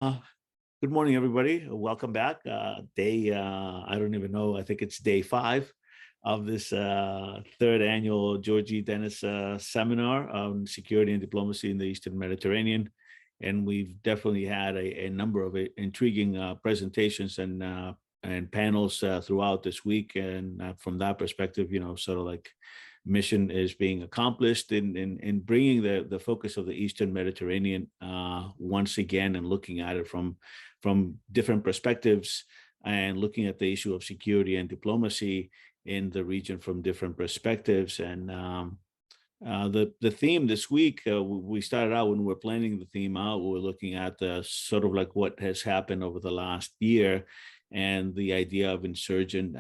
Uh, Good morning, everybody. Welcome back. I don't even know, I think it's day five of this third annual Georgie Dennis seminar on security and diplomacy in the Eastern Mediterranean. And we've definitely had a number of intriguing presentations and panels throughout this week. And from that perspective, sort of like mission is being accomplished in bringing the focus of the Eastern Mediterranean once again and looking at it from different perspectives and looking at the issue of security and diplomacy in the region from different perspectives. And the theme this week, we started out when we were planning the theme out, we were looking at the sort of like what has happened over the last year and the idea of insurgent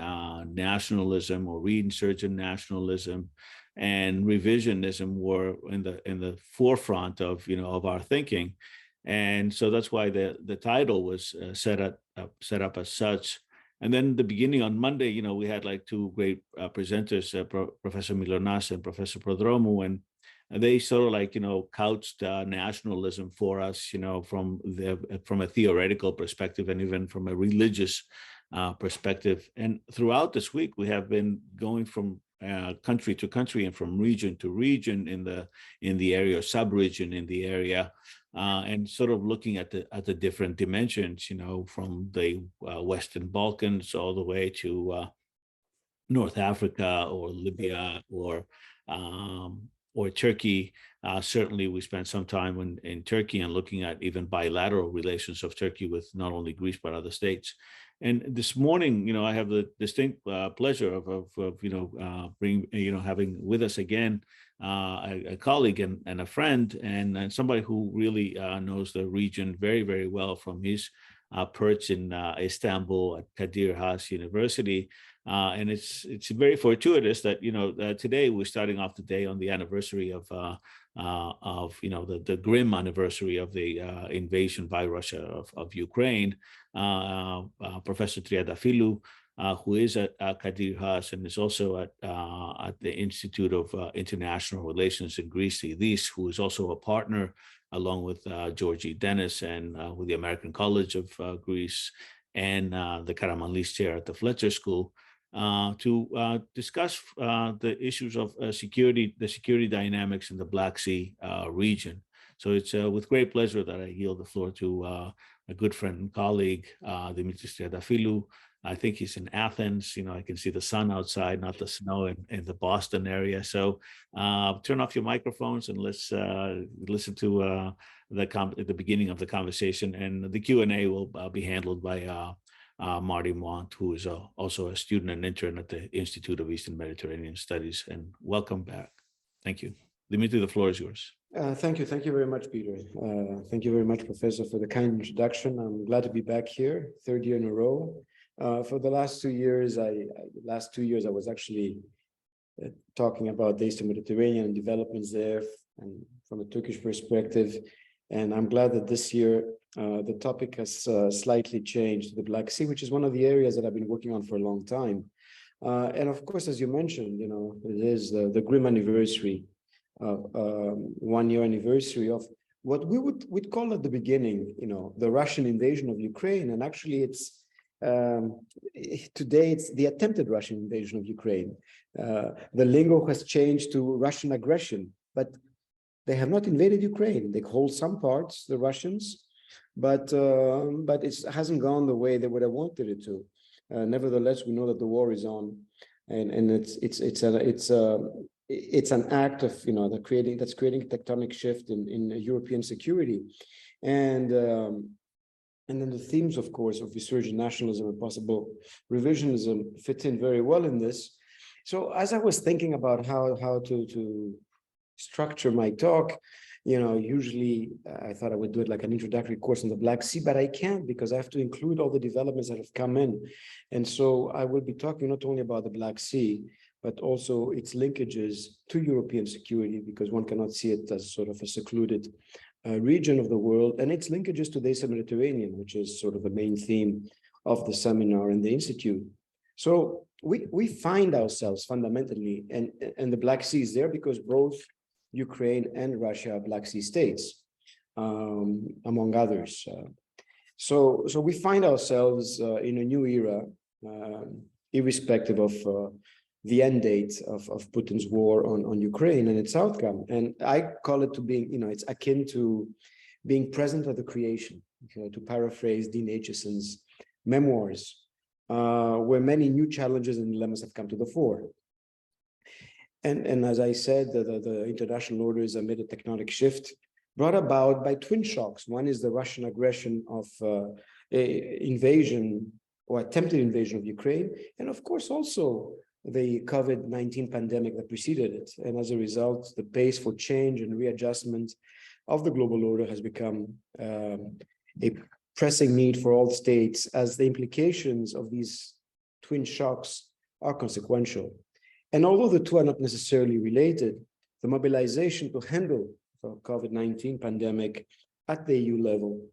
nationalism or reinsurgent nationalism and revisionism were in the forefront of our thinking. And so that's why the title was set up as such. And then the beginning on Monday, we had like two great presenters, Professor Milonas and Professor Prodromou, and they sort of like, couched nationalism for us, from a theoretical perspective and even from a religious perspective. And throughout this week, we have been going from country to country and from region to region in the area, sub-region in the area, and sort of looking at the different dimensions, from the Western Balkans all the way to North Africa or Libya or Turkey. Certainly, we spent some time in Turkey and looking at even bilateral relations of Turkey with not only Greece but other states. And this morning, I have the distinct pleasure of having with us again a colleague and a friend and somebody who really knows the region very, very well from his perch in Istanbul at Kadir Has University. And it's very fortuitous that today we're starting off the day on the anniversary of the grim anniversary of the invasion by Russia of Ukraine. Professor Triantaphyllou, who is at Kadir Has and is also at the Institute of International Relations in Greece, who is also a partner along with Georgie Dennis and with the American College of Greece and the Karamanlis Chair at the Fletcher School, to discuss the issues of the security dynamics in the Black Sea region. So it's with great pleasure that I yield the floor to a good friend and colleague, Dimitris Triantaphyllou. I think he's in Athens. I can see the sun outside, not the snow in the Boston area. So turn off your microphones and let's listen to the beginning of the conversation. And the Q&A will be handled by Marty Mont, who is also a student and intern at the Institute of Eastern Mediterranean Studies. And welcome back. Thank you. Dimitri, the floor is yours. Thank you. Thank you very much, Peter. Thank you very much, Professor, for the kind introduction. I'm glad to be back here, third year in a row. For the last 2 years, I was actually talking about the Eastern Mediterranean and developments there and from a Turkish perspective. And I'm glad that this year the topic has slightly changed to the Black Sea, which is one of the areas that I've been working on for a long time. And of course, as you mentioned, it is the grim anniversary, 1 year anniversary of what we'd call at the beginning, the Russian invasion of Ukraine. And actually, today it's the attempted Russian invasion of Ukraine. The lingo has changed to Russian aggression, but they have not invaded Ukraine. They hold some parts, the Russians, but it hasn't gone the way they would have wanted it to. Nevertheless, we know that the war is on, and it's an act of that's creating a tectonic shift in European security, and then the themes, of course, of resurgent nationalism and possible revisionism fit in very well in this. So as I was thinking about how to structure my talk, usually I thought I would do it like an introductory course on the Black Sea, but I can't because I have to include all the developments that have come in. And so I will be talking not only about the Black Sea, but also its linkages to European security, because one cannot see it as sort of a secluded region of the world, and its linkages to the Eastern Mediterranean, which is sort of the main theme of the seminar and the Institute. So we find ourselves fundamentally, and the Black Sea is there because both Ukraine and Russia are Black Sea states, among others. So we find ourselves in a new era, irrespective of the end date of Putin's war on Ukraine and its outcome. And I call it to being, it's akin to being present at the creation, to paraphrase Dean Acheson's memoirs, where many new challenges and dilemmas have come to the fore. And as I said, the international order is amid a tectonic shift brought about by twin shocks. One is the Russian aggression of invasion or attempted invasion of Ukraine, and of course also the COVID-19 pandemic that preceded it. And as a result, the pace for change and readjustment of the global order has become a pressing need for all states, as the implications of these twin shocks are consequential. And although the two are not necessarily related, the mobilization to handle the COVID-19 pandemic at the EU level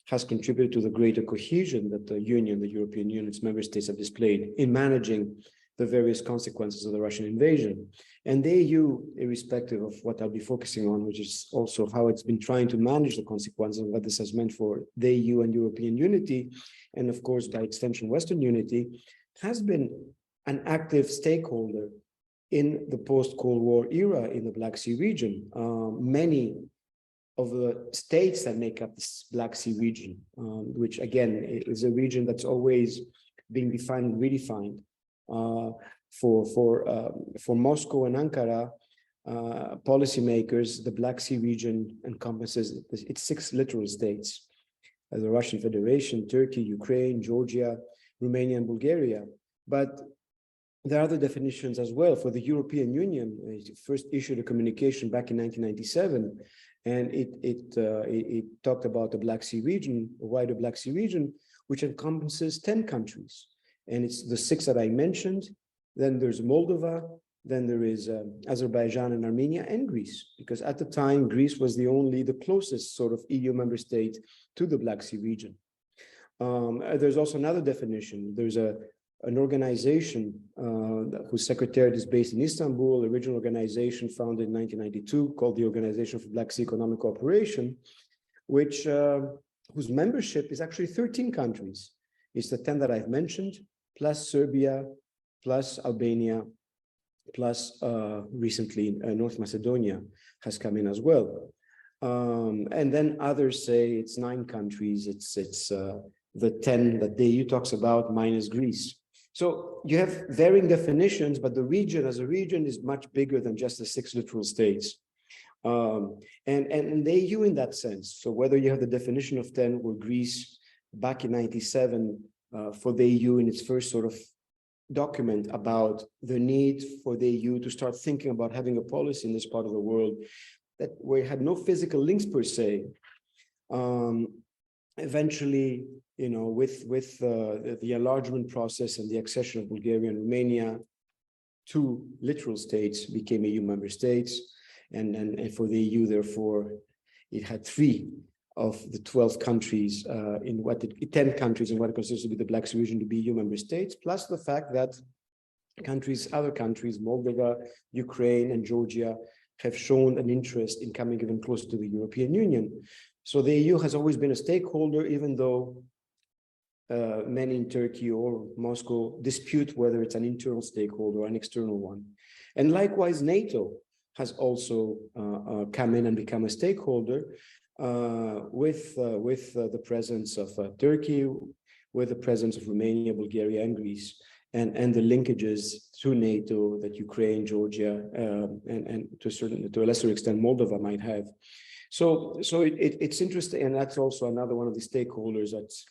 has contributed to the greater cohesion that the Union, the European Union, its member states have displayed in managing the various consequences of the Russian invasion. And the EU, irrespective of what I'll be focusing on, which is also how it's been trying to manage the consequences of what this has meant for the EU and European unity, and of course, by extension, Western unity, has been an active stakeholder in the post-Cold War era in the Black Sea region. Many of the states that make up this Black Sea region, which again is a region that's always being defined and redefined. For Moscow and Ankara, policymakers, the Black Sea region encompasses its 6 literal states: the Russian Federation, Turkey, Ukraine, Georgia, Romania, and Bulgaria. But there are other definitions as well. For the European Union, it first issued a communication back in 1997, and it talked about the Black Sea region, a wider Black Sea region, which encompasses 10 countries. And it's the 6 that I mentioned. Then there's Moldova, then there is Azerbaijan and Armenia and Greece, because at the time, Greece was the closest sort of EU member state to the Black Sea region. There's also another definition. There's an organization whose secretariat is based in Istanbul, the original organization founded in 1992 called the Organization for Black Sea Economic Cooperation, whose membership is actually 13 countries. It's the 10 that I've mentioned, plus Serbia, plus Albania, plus recently North Macedonia has come in as well. And then others say it's 9 countries, it's the 10 that the EU talks about minus Greece. So you have varying definitions, but the region as a region is much bigger than just the 6 literal states. And the EU in that sense, so whether you have the definition of 10 or Greece back in 97 for the EU in its first sort of document about the need for the EU to start thinking about having a policy in this part of the world that where it had no physical links per se. Eventually, with the enlargement process and the accession of Bulgaria and Romania, 2 literal states became EU member states, and for the EU, therefore, it had 3 of the 12 countries 10 countries in what it considers to be the Black Sea region to be EU member states, plus the fact that other countries, Moldova, Ukraine, and Georgia, have shown an interest in coming even closer to the European Union. So the EU has always been a stakeholder, even though many in Turkey or Moscow dispute whether it's an internal stakeholder or an external one. And likewise, NATO has also come in and become a stakeholder with the presence of Turkey, with the presence of Romania, Bulgaria, and Greece, and the linkages to NATO that Ukraine, Georgia, and to a lesser extent Moldova might have. So it's interesting, and that's also another one of the stakeholders that's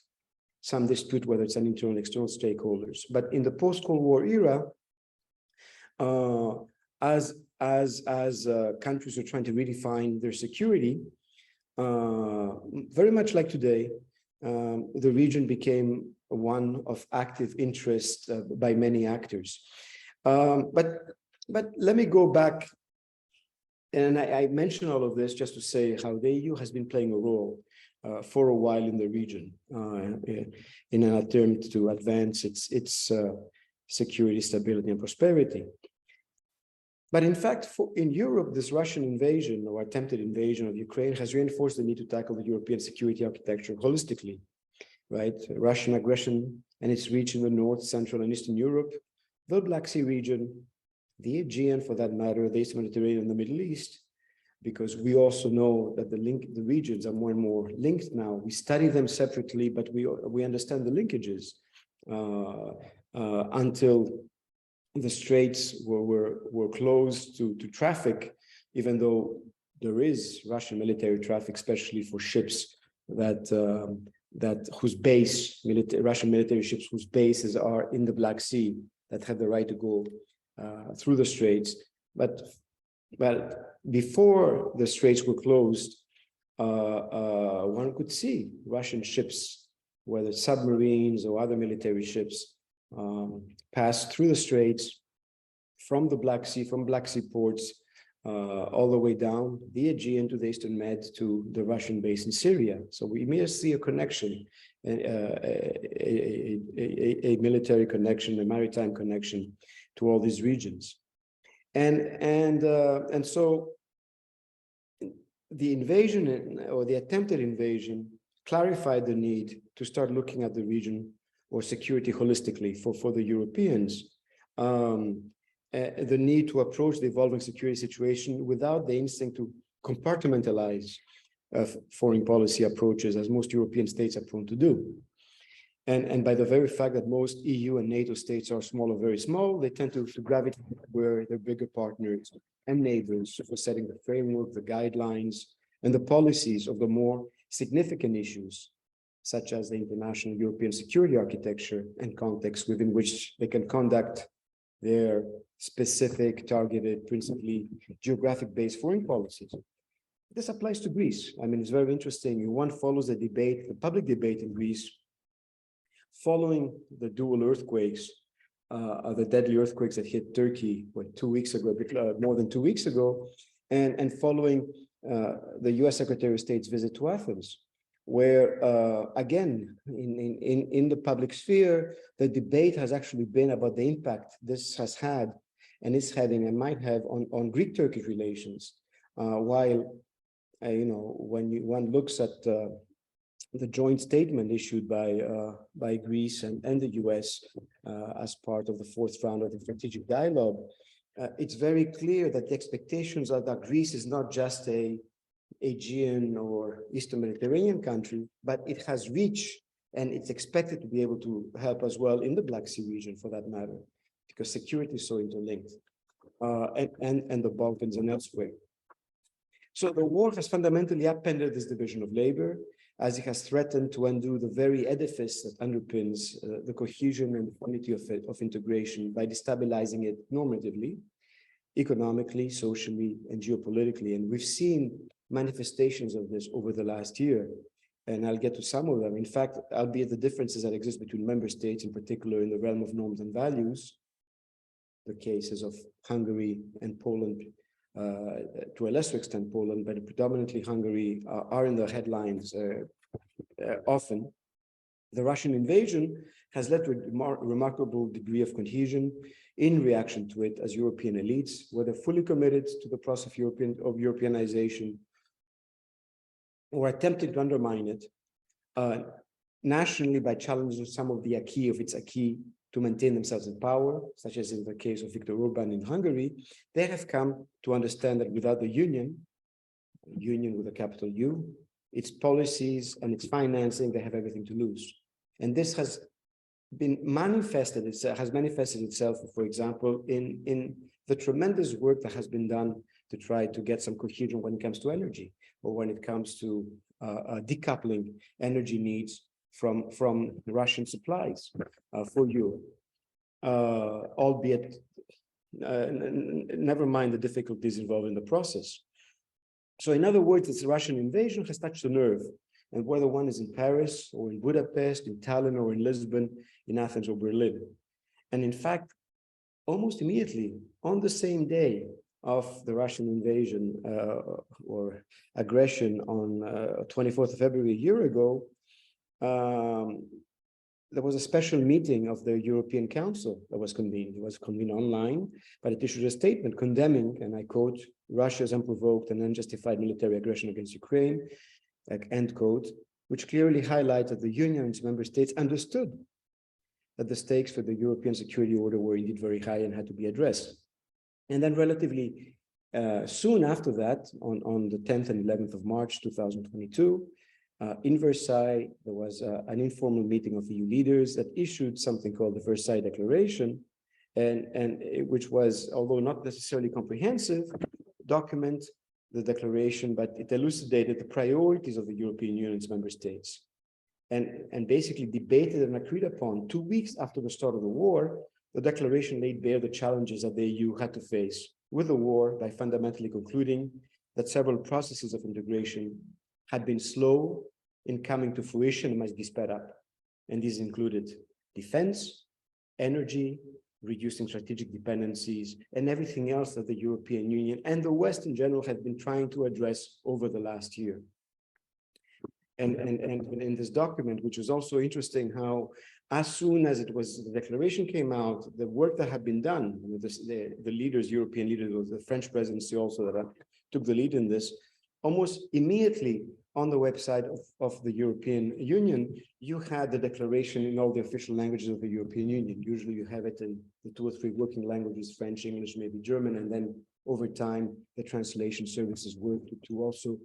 some dispute whether it's an internal and external stakeholders. But in the post-Cold War era, as countries are trying to redefine their security, very much like today, the region became one of active interest by many actors. But let me go back, and I mention all of this just to say how the EU has been playing a role for a while in the region in an attempt to advance its security, stability, and prosperity. But in fact, in Europe, this Russian invasion or attempted invasion of Ukraine has reinforced the need to tackle the European security architecture holistically. right? Russian aggression and its reach in the North, Central, and Eastern Europe, the Black Sea region, the Aegean, for that matter, the East Mediterranean and the Middle East, because we also know that the regions are more and more linked now. We study them separately, but we understand the linkages until the straits were closed to traffic, even though there is Russian military traffic, especially for ships Russian military ships whose bases are in the Black Sea, that have the right to go through the straits. But before the straits were closed, one could see Russian ships, whether submarines or other military ships, pass through the straits from the Black Sea, from Black Sea ports, all the way down the Aegean to the Eastern Med to the Russian base in Syria. So we may see a connection, a military connection, a maritime connection to all these regions. And so the invasion or the attempted invasion clarified the need to start looking at the region or security holistically for the Europeans. The need to approach the evolving security situation without the instinct to compartmentalize foreign policy approaches, as most European states are prone to do. And by the very fact that most EU and NATO states are small or very small, they tend to gravitate where their bigger partners and neighbors for setting the framework, the guidelines, and the policies of the more significant issues, such as the international European security architecture and context within which they can conduct their specific, targeted, principally geographic-based foreign policies. This applies to Greece. I mean, it's very interesting. One follows the debate, the public debate in Greece, following the dual earthquakes, the deadly earthquakes that hit Turkey, more than 2 weeks ago, and following the US Secretary of State's visit to Athens, where again, in the public sphere, the debate has actually been about the impact this has had and is having and might have on Greek-Turkish relations. While, when one looks at the joint statement issued by Greece and the US as part of the fourth round of the strategic dialogue, it's very clear that the expectations are that Greece is not just a Aegean or Eastern Mediterranean country, but it has reach and it's expected to be able to help as well in the Black Sea region, for that matter, because security is so interlinked, and the Balkans and elsewhere. So the war has fundamentally upended this division of labor, as it has threatened to undo the very edifice that underpins the cohesion and quality of integration by destabilizing it normatively, economically, socially, and geopolitically. And we've seen manifestations of this over the last year, and I'll get to some of them. In fact, albeit the differences that exist between member states, in particular in the realm of norms and values, the cases of Hungary and Poland, to a lesser extent Poland, but predominantly Hungary, are in the headlines often. The Russian invasion has led to a remarkable degree of cohesion in reaction to it, as European elites, whether fully committed to the process of Europeanization or attempting to undermine it nationally by challenging some of the acquis of its acquis to maintain themselves in power, such as in the case of Viktor Orban in Hungary. They have come to understand that without the union with a capital U, its policies and its financing, they have everything to lose. And this has been manifested itself, for example, in the tremendous work that has been done to try to get some cohesion when it comes to energy, or when it comes to decoupling energy needs from Russian supplies for Europe, albeit never mind the difficulties involved in the process. So in other words, this Russian invasion has touched a nerve, and whether one is in Paris or in Budapest, in Tallinn or in Lisbon, in Athens or Berlin. And in fact, almost immediately on the same day of the Russian invasion or aggression on 24th of February a year ago, there was a special meeting of the European Council that was convened. It was convened online, but it issued a statement condemning, and I quote, Russia's unprovoked and unjustified military aggression against Ukraine, end quote, which clearly highlights that the Union and its member states understood that the stakes for the European security order were indeed very high and had to be addressed. And then relatively soon after that, on the 10th and 11th of March 2022, in Versailles, there was an informal meeting of EU leaders that issued something called the Versailles Declaration, and which was, although not necessarily comprehensive, document the declaration, but it elucidated the priorities of the European Union's member states, and basically debated and agreed upon 2 weeks after the start of the war. The declaration laid bare the challenges that the EU had to face with the war by fundamentally concluding that several processes of integration had been slow in coming to fruition and must be sped up. And these included defense, energy, reducing strategic dependencies, and everything else that the European Union and the West in general have been trying to address over the last year. And in this document, which is also interesting how as soon as the declaration came out, the work that had been done with the leaders, European leaders, the French presidency also that took the lead in this, almost immediately on the website of the European Union, you had the declaration in all the official languages of the European Union. Usually you have it in the 2 or 3 working languages, French, English, maybe German, and then over time, the translation services worked to also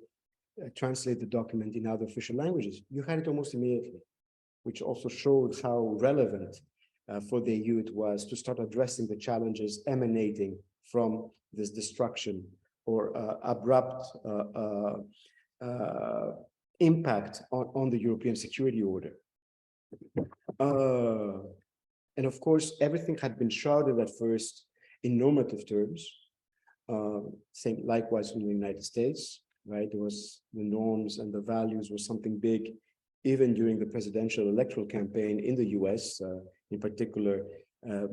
translate the document in other official languages. You had it almost immediately, which also showed how relevant for the EU it was to start addressing the challenges emanating from this destruction or abrupt impact on the European security order. And of course, everything had been shrouded at first in normative terms. Same likewise in the United States, right? There was the norms and the values were something big, even during the presidential electoral campaign in the US, in particular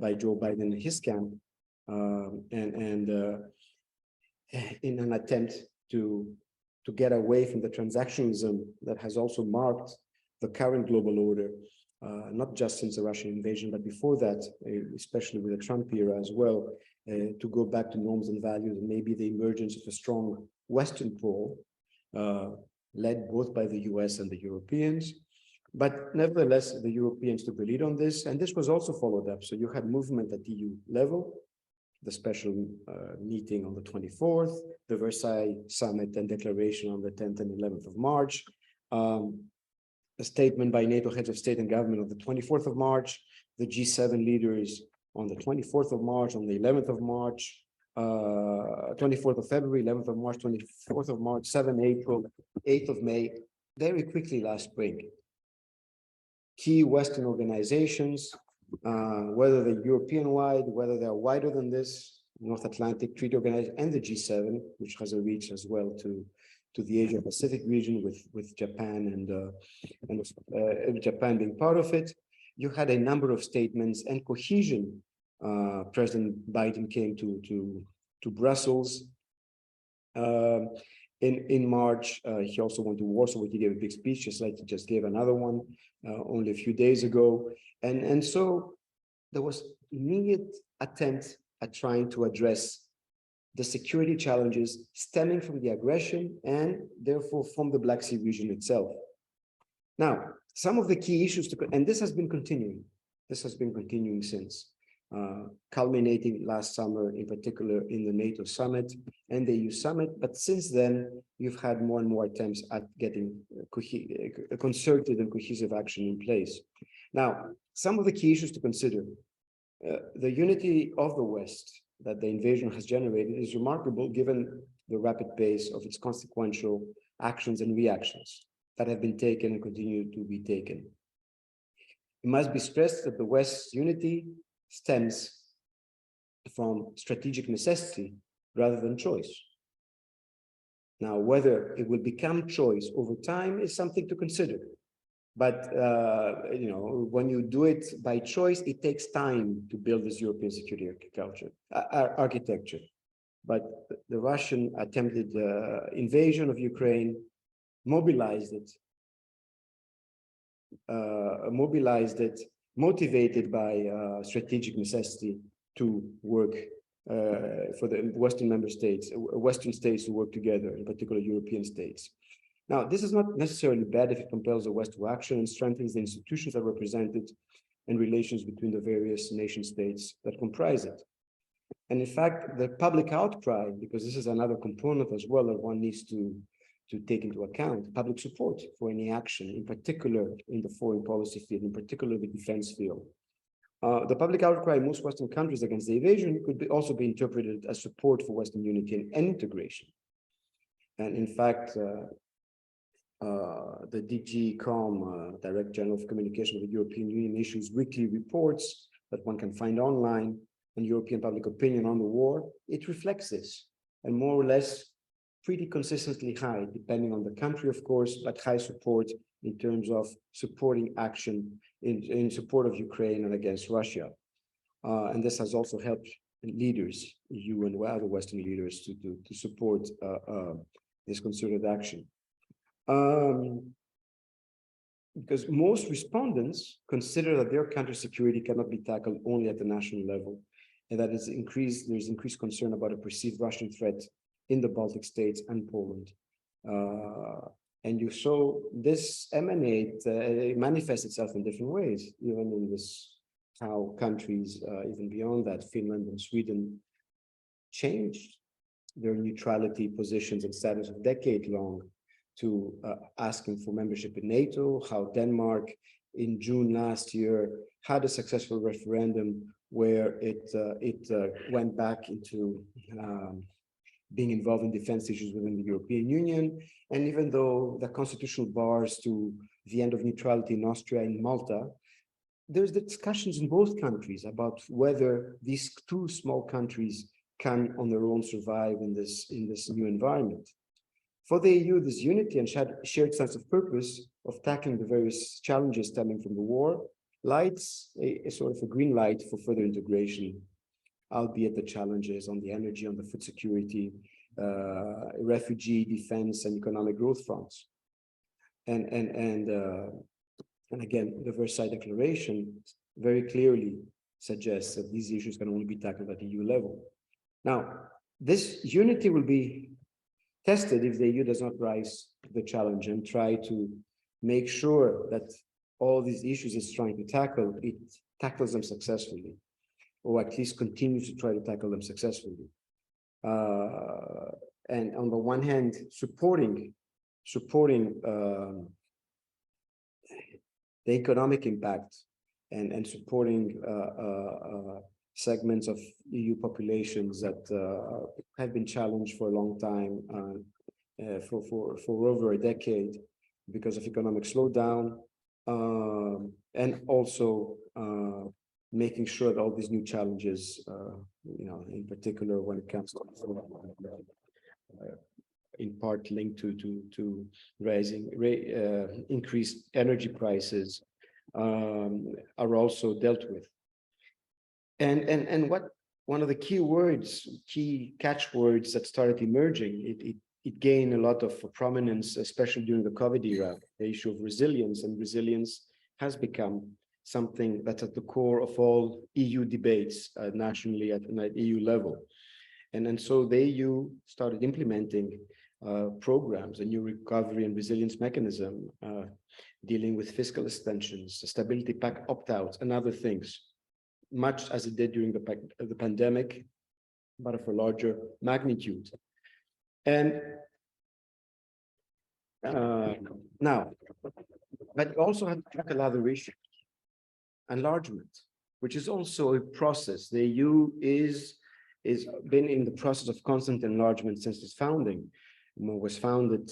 by Joe Biden and his camp, in an attempt to get away from the transactionalism that has also marked the current global order, not just since the Russian invasion, but before that, especially with the Trump era as well, to go back to norms and values, and maybe the emergence of a strong Western pole, led both by the US and the Europeans. But nevertheless, the Europeans took the lead on this, and this was also followed up. So you had movement at EU level, the special meeting on the 24th, the Versailles summit and declaration on the 10th and 11th of March, a statement by NATO heads of state and government on the 24th of March, the G7 leaders on the 24th of March, on the 11th of March, 24th of February, 11th of March, 24th of March, 7th April, 8th of May, very quickly last spring. Key Western organizations, whether they're European-wide, whether they're wider than this, North Atlantic Treaty Organization, and the G7, which has a reach as well to the Asia-Pacific region with Japan and Japan being part of it. You had a number of statements and cohesion. President Biden came to Brussels in March. He also went to Warsaw, where he gave a big speech, just like he just gave another one only a few days ago. And so there was immediate attempt at trying to address the security challenges stemming from the aggression and therefore from the Black Sea region itself. Now, some of the key issues and this has been continuing. This has been continuing since, culminating last summer, in particular in the NATO summit and the EU summit. But since then, you've had more and more attempts at getting a concerted and cohesive action in place. Now, some of the key issues to consider. The unity of the West that the invasion has generated is remarkable given the rapid pace of its consequential actions and reactions that have been taken and continue to be taken. It must be stressed that the West's unity stems from strategic necessity rather than choice. Now, whether it will become choice over time is something to consider. But when you do it by choice, it takes time to build this European security architecture. But the Russian attempted invasion of Ukraine mobilized it, motivated by strategic necessity to work for the Western member states, Western states to work together, in particular European states. Now, this is not necessarily bad if it compels the West to action and strengthens the institutions that represented and relations between the various nation states that comprise it. And in fact, the public outcry, because this is another component as well that one needs to take into account, public support for any action, in particular in the foreign policy field, in particular the defense field. The public outcry in most Western countries against the invasion could also be interpreted as support for Western unity and integration. And in fact, the DG COM, Director General of Communication of the European Union, issues weekly reports that one can find online on European public opinion on the war. It reflects this, and more or less pretty consistently high, depending on the country, of course, but high support in terms of supporting action in support of Ukraine and against Russia. And this has also helped leaders, EU and other Western leaders, to support this concerted action. Because most respondents consider that their country's security cannot be tackled only at the national level, and that there's increased concern about a perceived Russian threat in the Baltic states and Poland. And you saw this manifests itself in different ways, even in this, how countries, even beyond that, Finland and Sweden, changed their neutrality positions and status of decade-long to asking for membership in NATO, how Denmark in June last year had a successful referendum where it went back into being involved in defense issues within the European Union. And even though the constitutional bars to the end of neutrality in Austria and Malta, there's the discussions in both countries about whether these two small countries can on their own survive in this new environment. For the EU, this unity and shared sense of purpose of tackling the various challenges stemming from the war lights a sort of a green light for further integration, albeit the challenges on the energy, on the food security, refugee, defense, and economic growth fronts. And again, the Versailles Declaration very clearly suggests that these issues can only be tackled at EU level. Now, this unity will be tested if the EU does not rise to the challenge and try to make sure that all these issues it's trying to tackle, it tackles them successfully, or at least continues to try to tackle them successfully. And on the one hand, supporting the economic impact and supporting segments of EU populations that have been challenged for a long time, for over a decade because of economic slowdown, and also making sure that all these new challenges, in particular when it comes to in part linked to rising increased energy prices, are also dealt with. And what one of the key catchwords that started emerging, it gained a lot of prominence, especially during the COVID era, the issue of resilience. And resilience has become something that's at the core of all EU debates nationally at EU level. And so the EU started implementing programs, a new recovery and resilience mechanism, dealing with fiscal extensions, the stability pact opt-outs, and other things, much as it did during the pandemic, but of a larger magnitude. And now, but you also have to tackle other issues. Enlargement, which is also a process. The EU is been in the process of constant enlargement since its founding. It was founded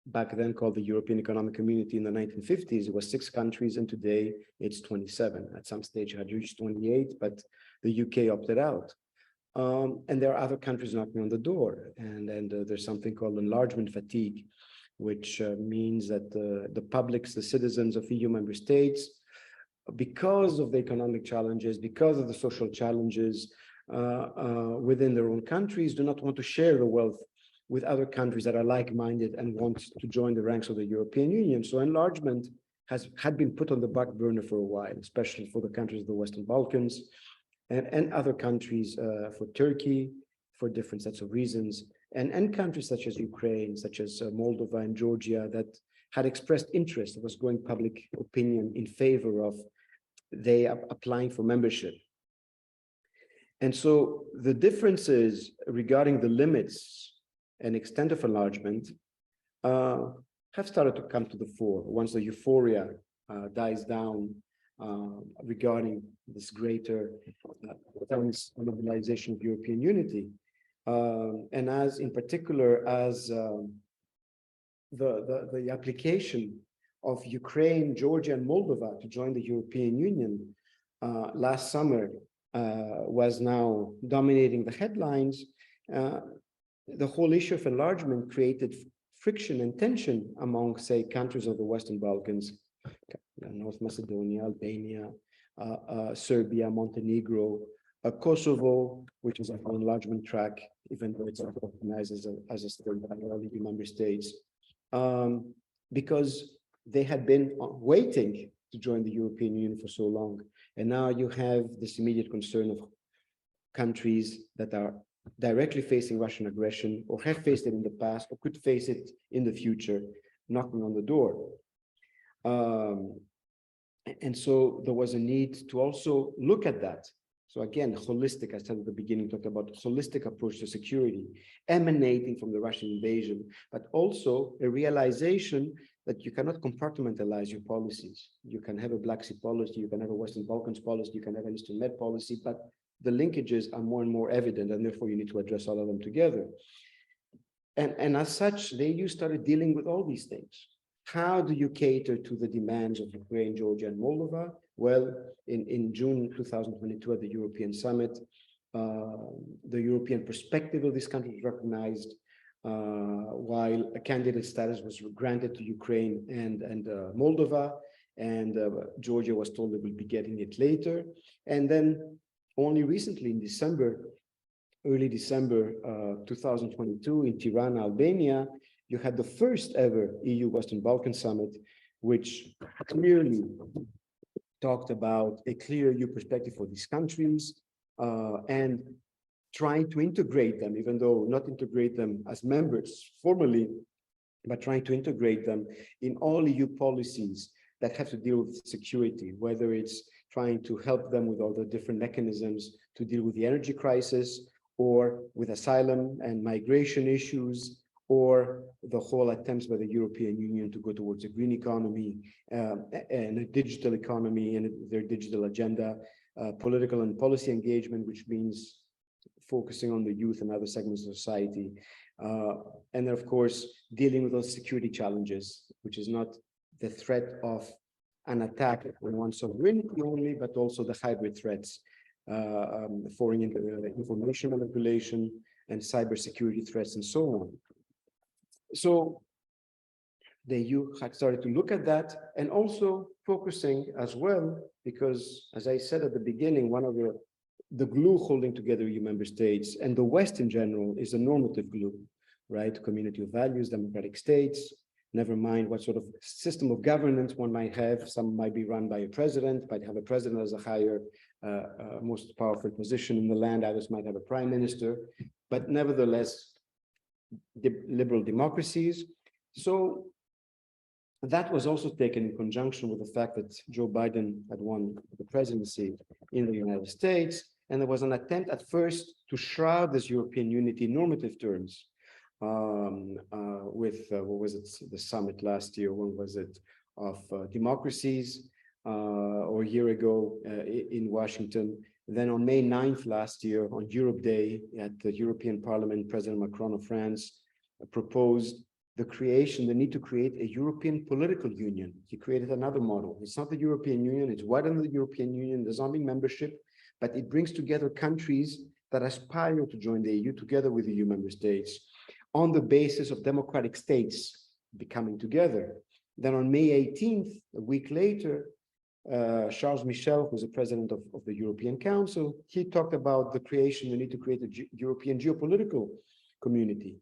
back then called the European Economic Community in the 1950s. It was 6 countries, and today it's 27. At some stage it had reached 28, but the UK opted out. And there are other countries knocking on the door, and there's something called enlargement fatigue, which means that the publics, the citizens of EU member states, because of the economic challenges, because of the social challenges within their own countries, do not want to share the wealth with other countries that are like-minded and want to join the ranks of the European Union. So enlargement had been put on the back burner for a while, especially for the countries of the Western Balkans and other countries, for Turkey, for different sets of reasons. and countries such as Ukraine, such as Moldova and Georgia that had expressed interest. There was growing public opinion in favor of they applying for membership. And so the differences regarding the limits and extent of enlargement have started to come to the fore once the euphoria dies down regarding this greater mobilization of European unity. And as in particular as the application of Ukraine, Georgia, and Moldova to join the European Union last summer was now dominating the headlines. The whole issue of enlargement created friction and tension among, say, countries of the Western Balkans, North Macedonia, Albania, Serbia, Montenegro, Kosovo, which is on the enlargement track, even though it's not recognized as a state by all EU member states, because they had been waiting to join the European Union for so long. And now you have this immediate concern of countries that are directly facing Russian aggression or have faced it in the past or could face it in the future, knocking on the door. And so there was a need to also look at that. So again, holistic, I said at the beginning, talked about holistic approach to security emanating from the Russian invasion, but also a realization that you cannot compartmentalize your policies. You can have a Black Sea policy, you can have a Western Balkans policy, you can have an Eastern Med policy, but the linkages are more and more evident, and therefore you need to address all of them together. And as such, the EU started dealing with all these things. How do you cater to the demands of Ukraine, Georgia, and Moldova? Well, in June 2022 at the European Summit, the European perspective of these countries was recognized, while a candidate status was granted to Ukraine and Moldova, and Georgia was told they will be getting it later. And then only recently in December, early December 2022 in Tirana, Albania, you had the first ever EU Western Balkan Summit, which clearly talked about a clear EU perspective for these countries and trying to integrate them, even though not integrate them as members formally, but trying to integrate them in all EU policies that have to deal with security, whether it's trying to help them with all the different mechanisms to deal with the energy crisis, or with asylum and migration issues, or the whole attempts by the European Union to go towards a green economy and a digital economy and their digital agenda, political and policy engagement, which means focusing on the youth and other segments of society. And then, of course, dealing with those security challenges, which is not the threat of an attack on one sovereignty only, but also the hybrid threats, foreign information manipulation and cybersecurity threats and so on. So the EU had started to look at that, and also focusing as well, because as I said at the beginning, one of the glue holding together EU member states and the West in general is a normative glue, right? Community of values, democratic states, never mind what sort of system of governance one might have. Some might be run by a president, might have a president as a higher, most powerful position in the land. Others might have a prime minister, but nevertheless, liberal democracies. So that was also taken in conjunction with the fact that Joe Biden had won the presidency in the United States. And there was an attempt at first to shroud this European unity in normative terms with, what was it, the summit last year, when was it, of democracies, or a year ago in Washington. Then on May 9th last year, on Europe Day at the European Parliament, President Macron of France proposed the need to create a European political union. He created another model. It's not the European Union, it's wider than the European Union, there's not membership, but it brings together countries that aspire to join the EU together with the EU member states on the basis of democratic states becoming together. Then on May 18th, a week later, Charles Michel, who's the president of the European Council, he talked about the need to create a European geopolitical community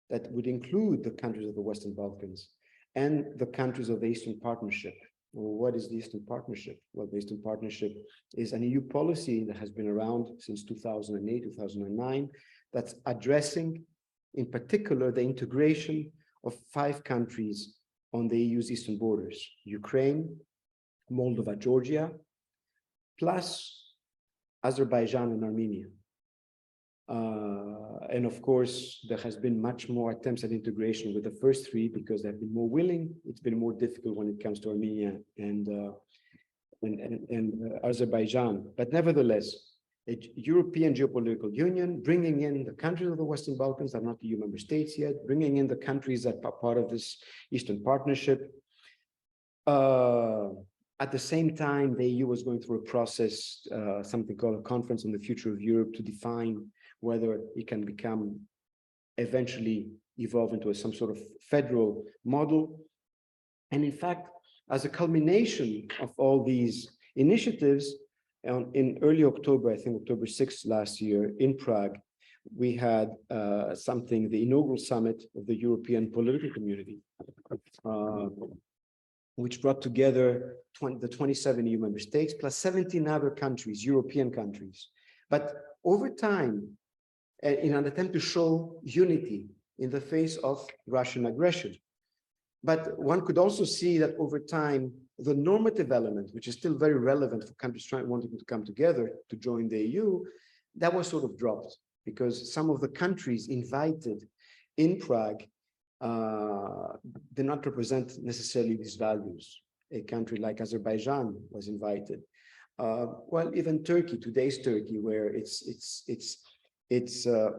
that would include the countries of the Western Balkans and the countries of the Eastern Partnership. Well, what is the Eastern Partnership? Well, the Eastern Partnership is an EU policy that has been around since 2008, 2009, that's addressing in particular, the integration of 5 countries on the EU's eastern borders: Ukraine, Moldova, Georgia, plus Azerbaijan and Armenia. And of course, there has been much more attempts at integration with the first 3 because they've been more willing. It's been more difficult when it comes to Armenia and Azerbaijan. But nevertheless, a European geopolitical union, bringing in the countries of the Western Balkans that are not EU member states yet, bringing in the countries that are part of this Eastern Partnership. At the same time, the EU was going through a process, something called a Conference on the Future of Europe, to define whether it can become, eventually evolve into some sort of federal model. And in fact, as a culmination of all these initiatives, in early October, I think October 6th last year in Prague, we had the inaugural summit of the European political community, which brought together the 27 EU member states plus 17 other countries, European countries. But over time, in an attempt to show unity in the face of Russian aggression. But one could also see that over time, the normative element, which is still very relevant for countries wanting to come together to join the EU, that was sort of dropped because some of the countries invited in Prague did not represent necessarily these values. A country like Azerbaijan was invited. Well, even Turkey, today's Turkey, where its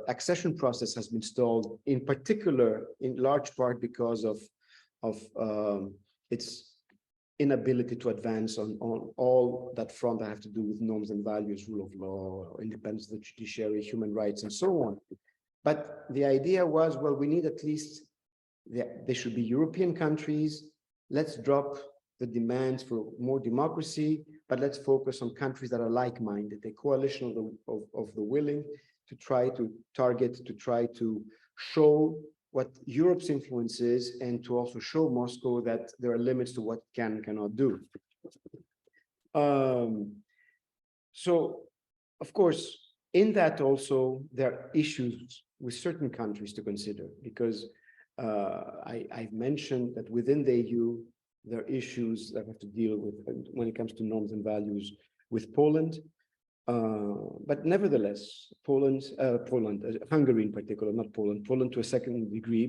accession process has been stalled, in particular, in large part because of its inability to advance on all that front that have to do with norms and values, rule of law, independence of the judiciary, human rights, and so on. But the idea was, well, we need at least, there should be European countries. Let's drop the demands for more democracy, but let's focus on countries that are like-minded, a coalition of the willing to try to target, to try to show what Europe's influence is, and to also show Moscow that there are limits to what it can and cannot do. So, of course, in that also, there are issues with certain countries to consider, because I've mentioned that within the EU, there are issues that have to deal with when it comes to norms and values with Poland. But nevertheless, Hungary in particular, not Poland to a second degree,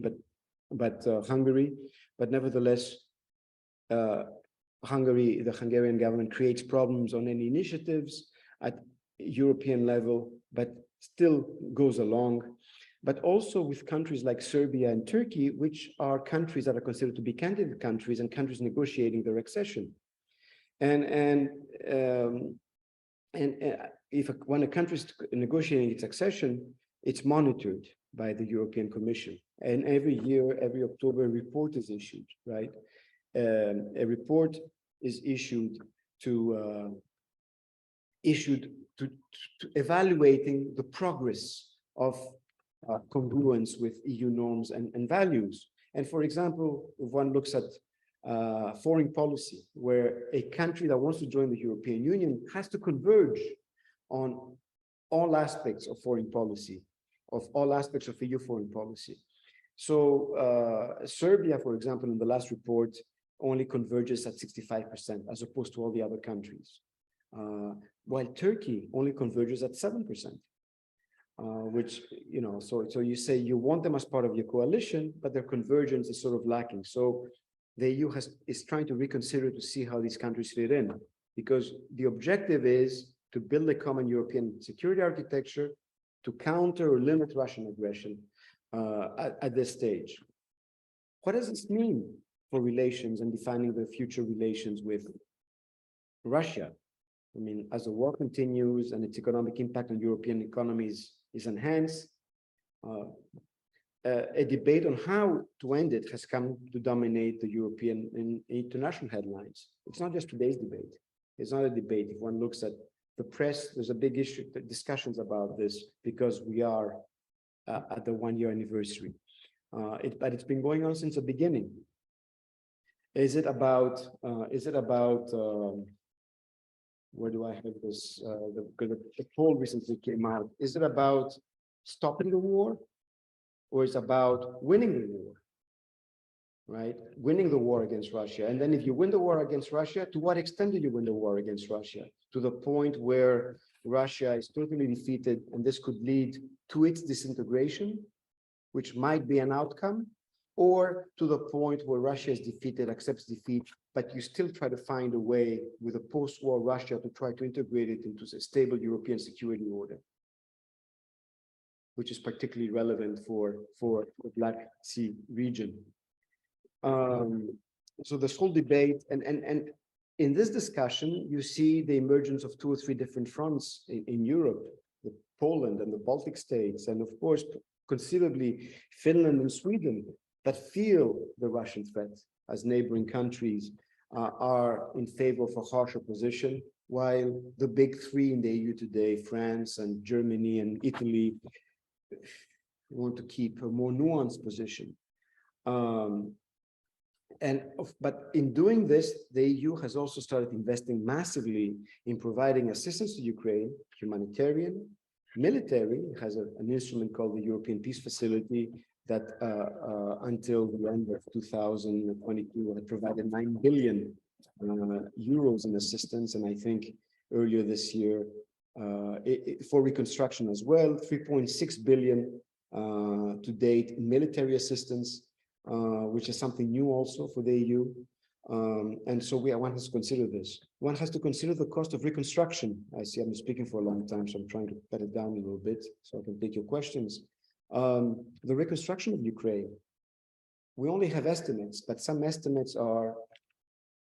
but Hungary. But nevertheless, Hungary, the Hungarian government creates problems on any initiatives at European level, but still goes along. But also with countries like Serbia and Turkey, which are countries that are considered to be candidate countries and countries negotiating their accession. And when a country is negotiating its accession, it's monitored by the European Commission. And every year, every October, a report is issued, right? A report is issued to evaluating the progress of congruence with EU norms and values. And for example, if one looks at foreign policy, where a country that wants to join the European Union has to converge on all aspects of foreign policy, of all aspects of EU foreign policy. So Serbia, for example, in the last report, only converges at 65%, as opposed to all the other countries. While Turkey only converges at 7%. Which, you know, so you say you want them as part of your coalition, but their convergence is sort of lacking. So the EU is trying to reconsider to see how these countries fit in, because the objective is to build a common European security architecture to counter or limit Russian aggression at this stage. What does this mean for relations and defining the future relations with Russia? I mean, as the war continues and its economic impact on European economies is enhanced, a debate on how to end it has come to dominate the European and international headlines. It's not just today's debate. It's not a debate. If one looks at the press, there's a big issue, discussions about this, because we are at the one-year anniversary. But it's been going on since the beginning. Is it about where do I have this? The poll recently came out. Is it about stopping the war, or it's about winning the war, right? Winning the war against Russia. And then if you win the war against Russia, to what extent do you win the war against Russia? To the point where Russia is totally defeated, and this could lead to its disintegration, which might be an outcome, or to the point where Russia is defeated, accepts defeat, but you still try to find a way with a post-war Russia to try to integrate it into a stable European security order, which is particularly relevant for the Black Sea region. So this whole debate, and in this discussion, you see the emergence of 2 or 3 different fronts in Europe, Poland and the Baltic states, and of course, considerably Finland and Sweden, that feel the Russian threat as neighboring countries are in favor of a harsher position, while the big 3 in the EU today, France and Germany and Italy, want to keep a more nuanced position. But in doing this, the EU has also started investing massively in providing assistance to Ukraine, humanitarian, military. It has an instrument called the European Peace Facility that until the end of 2022 had provided 9 billion euros in assistance. And I think earlier this year, for reconstruction as well, 3.6 billion to date in military assistance, which is something new also for the EU. And so one has to consider this. One has to consider the cost of reconstruction. I see I'm speaking for a long time, so I'm trying to cut it down a little bit so I can take your questions. The reconstruction of Ukraine, we only have estimates, but some estimates are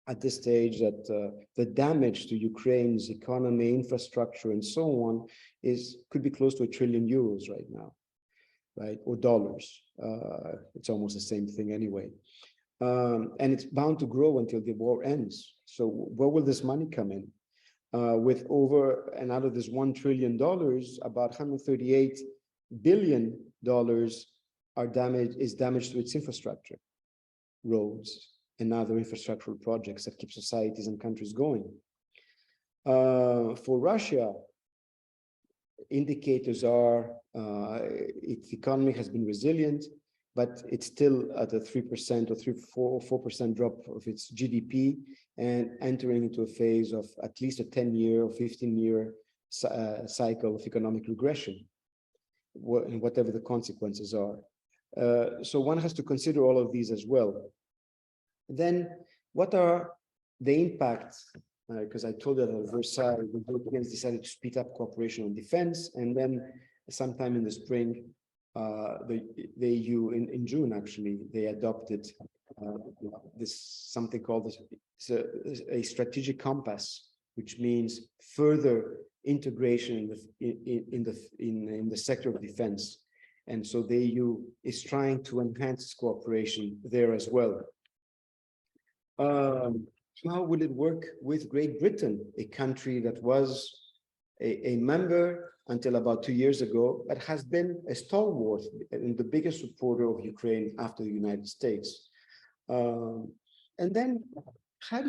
at this stage that the damage to Ukraine's economy, infrastructure, and so on could be close to €1 trillion right now, right? Or dollars. It's almost the same thing anyway. And it's bound to grow until the war ends. So where will this money come in? With over, and out of this $1 trillion, about $138 billion is damaged to its infrastructure, roads, and other infrastructural projects that keep societies and countries going. For Russia, indicators are its economy has been resilient, but it's still at a 3% or 4% drop of its GDP and entering into a phase of at least a 10-year or 15-year cycle of economic regression, whatever the consequences are. So one has to consider all of these as well. Then what are the impacts? Because I told you that at Versailles, the Europeans decided to speed up cooperation on defense, and then sometime in the spring, the EU in June actually they adopted something called a strategic compass, which means further integration in the sector of defense, and so the EU is trying to enhance cooperation there as well. How will it work with Great Britain, a country that was a member until about 2 years ago, but has been a stalwart and the biggest supporter of Ukraine after the United States? And then how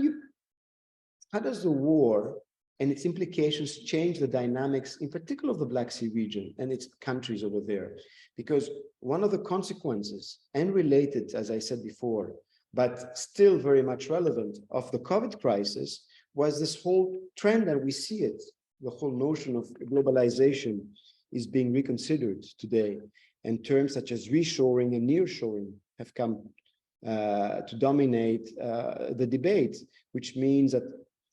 does the war and its implications change the dynamics, in particular of the Black Sea region and its countries over there? Because one of the consequences, and related, as I said before, but still very much relevant, of the COVID crisis was this whole trend that we see it. The whole notion of globalization is being reconsidered today, and terms such as reshoring and nearshoring have come to dominate the debate, which means that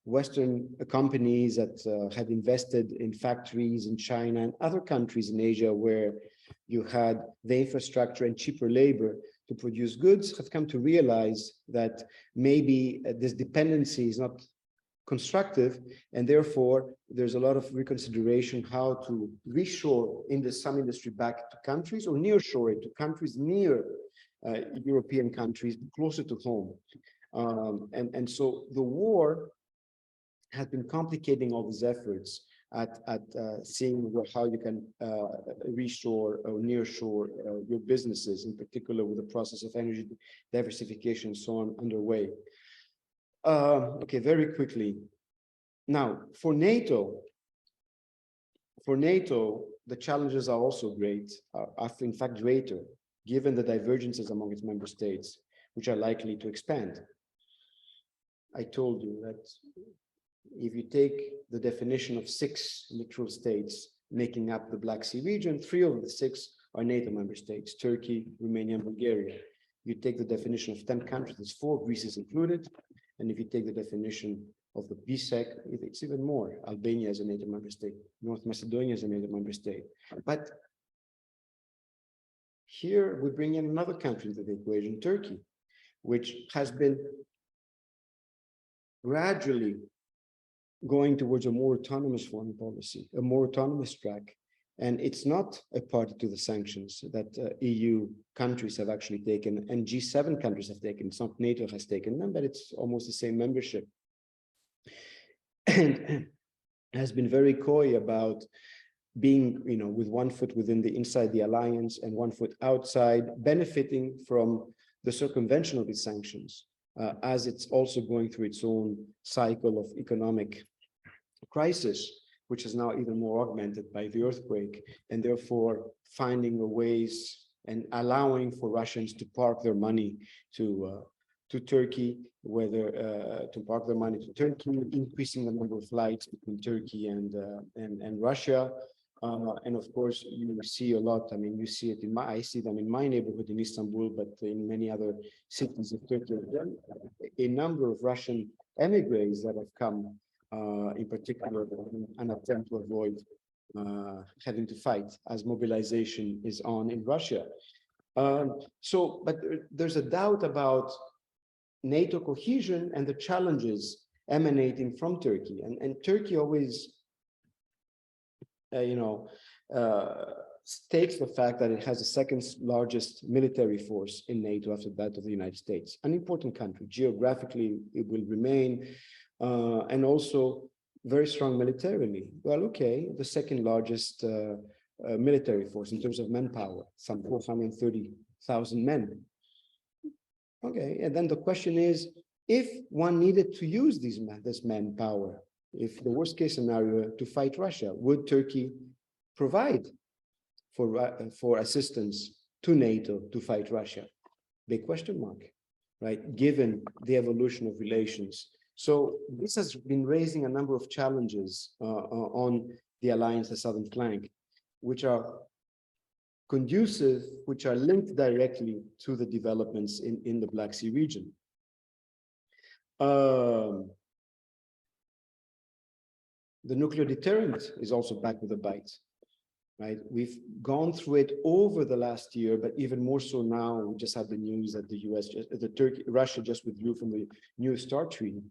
Western companies that had invested in factories in China and other countries in Asia where you had the infrastructure and cheaper labor to produce goods have come to realize that maybe this dependency is not constructive, and therefore there's a lot of reconsideration how to reshore some industry back to countries or nearshore it to countries near European countries, closer to home. And so the war has been complicating all these efforts at seeing how you can reshore or nearshore your businesses, in particular with the process of energy diversification and so on underway. Okay, very quickly. Now, for NATO, the challenges are also great, are in fact greater. given the divergences among its member states, which are likely to expand. I told you that if you take the definition of 6 literal states making up the Black Sea region, 3 of the 6 are NATO member states, Turkey, Romania, and Bulgaria. You take the definition of 10 countries, there's 4, Greece is included. And if you take the definition of the BSEC, it's even more. Albania is a NATO member state, North Macedonia is a NATO member state. But here we bring in another country into the equation, Turkey, which has been gradually going towards a more autonomous foreign policy, a more autonomous track. And it's not a party to the sanctions that EU countries have actually taken and G7 countries have taken. It's not NATO has taken them, but it's almost the same membership. And has been very coy about being, with one foot within the inside the alliance and one foot outside, benefiting from the circumvention of its sanctions, as it's also going through its own cycle of economic crisis, which is now even more augmented by the earthquake, and therefore finding ways and allowing for Russians to park their money to Turkey, whether to park their money to Turkey, increasing the number of flights between Turkey and Russia. And of course, you see a lot. I mean, you see it I see them in my neighborhood in Istanbul, but in many other cities of Turkey, a number of Russian emigres that have come, in particular, an attempt to avoid having to fight as mobilization is on in Russia. But there's a doubt about NATO cohesion and the challenges emanating from Turkey. And Turkey always states the fact that it has the second largest military force in NATO after that of the United States. An important country. Geographically, it will remain, and also very strong militarily. Well, okay, the second largest military force in terms of manpower, some 430,000 men. Okay, and then the question is, if one needed to use this manpower, if the worst case scenario to fight Russia, would Turkey provide for assistance to NATO to fight Russia? Big question mark, right? Given the evolution of relations. So this has been raising a number of challenges on the alliance, the southern flank, which are conducive, which are linked directly to the developments in the Black Sea region. The nuclear deterrent is also back with a bite, right? We've gone through it over the last year, but even more so now. We just had the news that Russia just withdrew from the New START treaty,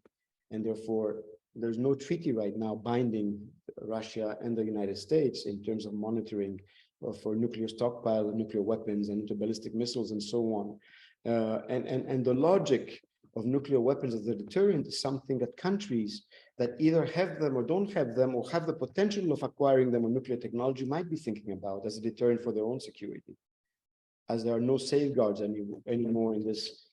and therefore there's no treaty right now binding Russia and the United States in terms of monitoring for nuclear stockpile, nuclear weapons, and interballistic missiles, and so on. And the logic of nuclear weapons as a deterrent is something that countries that either have them or don't have them, or have the potential of acquiring them or nuclear technology, might be thinking about as a deterrent for their own security, as there are no safeguards anymore in this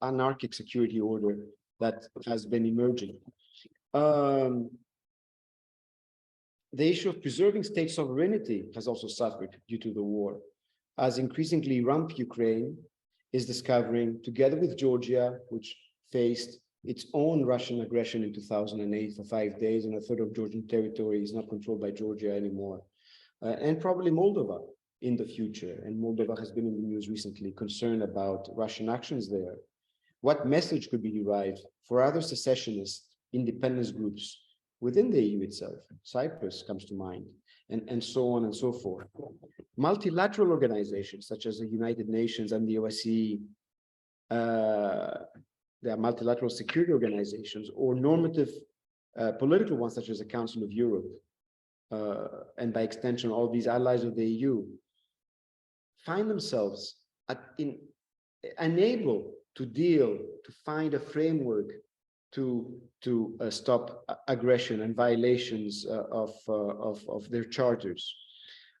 anarchic security order that has been emerging. The issue of preserving state sovereignty has also suffered due to the war, as increasingly rump Ukraine is discovering, together with Georgia, which faced its own Russian aggression in 2008 for 5 days, and a third of Georgian territory is not controlled by Georgia anymore, and probably Moldova in the future. And Moldova has been in the news recently, concerned about Russian actions there. What message could be derived for other secessionist independence groups within the EU itself? Cyprus comes to mind, and so on and so forth. Multilateral organizations such as the United Nations and the OSCE, there are multilateral security organizations, or normative political ones such as the Council of Europe, and by extension all these allies of the EU, find themselves unable to find a framework to stop aggression and violations of their charters.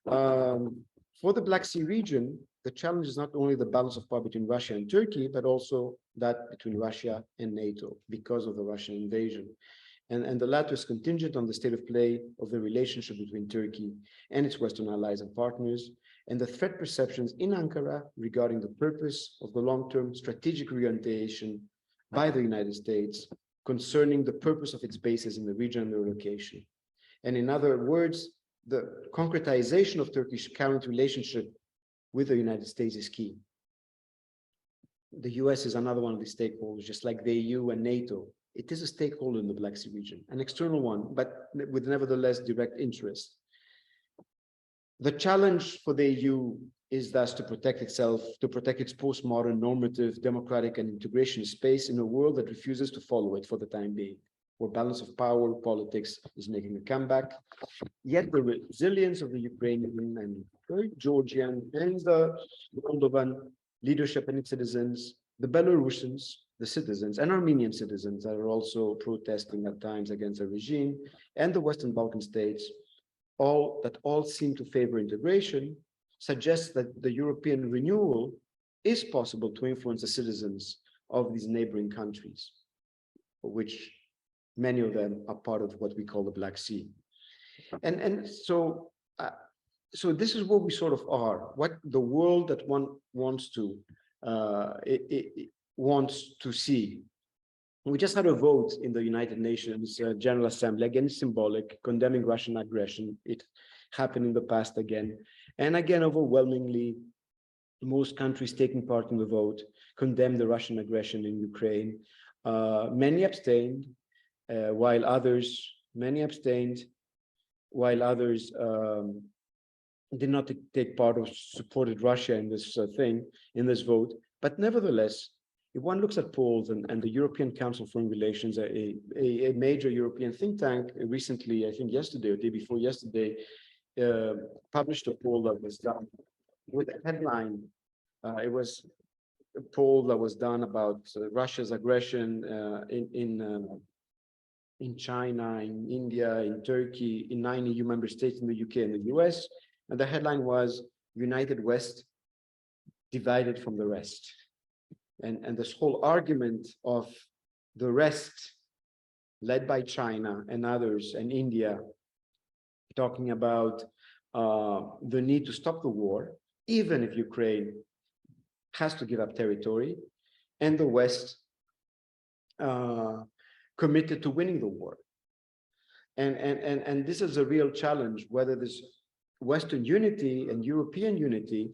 For the Black Sea region, the challenge is not only the balance of power between Russia and Turkey, but also that between Russia and NATO because of the Russian invasion. And the latter is contingent on the state of play of the relationship between Turkey and its Western allies and partners, and the threat perceptions in Ankara regarding the purpose of the long-term strategic reorientation by the United States concerning the purpose of its bases in the region and their location. And in other words, the concretization of Turkish current relationship with the United States is key. The US is another one of the stakeholders, just like the EU and NATO. It is a stakeholder in the Black Sea region, an external one, but with nevertheless direct interest. The challenge for the EU is thus to protect itself, to protect its postmodern, normative, democratic, and integration space in a world that refuses to follow it for the time being, where balance of power politics is making a comeback. Yet the resilience of the Ukrainian and Georgian and the Moldovan leadership and its citizens, the Belarusians, the citizens, and Armenian citizens that are also protesting at times against the regime, and the Western Balkan states, all seem to favor integration, suggests that the European renewal is possible to influence the citizens of these neighboring countries, which many of them are part of what we call the Black Sea. And so this is what we sort of are, what the world that one wants to wants to see. We just had a vote in the United Nations General Assembly, again symbolic, condemning Russian aggression. It happened in the past again. And again, overwhelmingly, most countries taking part in the vote condemned the Russian aggression in Ukraine. Many abstained, while others did not take part or supported Russia in this in this vote. But nevertheless, if one looks at polls and the European Council Foreign Relations, a major European think tank recently, I think yesterday or day before yesterday, published a poll that was done with a headline. It was a poll that was done about Russia's aggression in China, in India, in Turkey, in 9 EU member states, in the UK and the US. And the headline was United West divided from the rest. And this whole argument of the rest, led by China and others and India, talking about the need to stop the war, even if Ukraine has to give up territory, and the West committed to winning the war. And this is a real challenge, whether this Western unity and European unity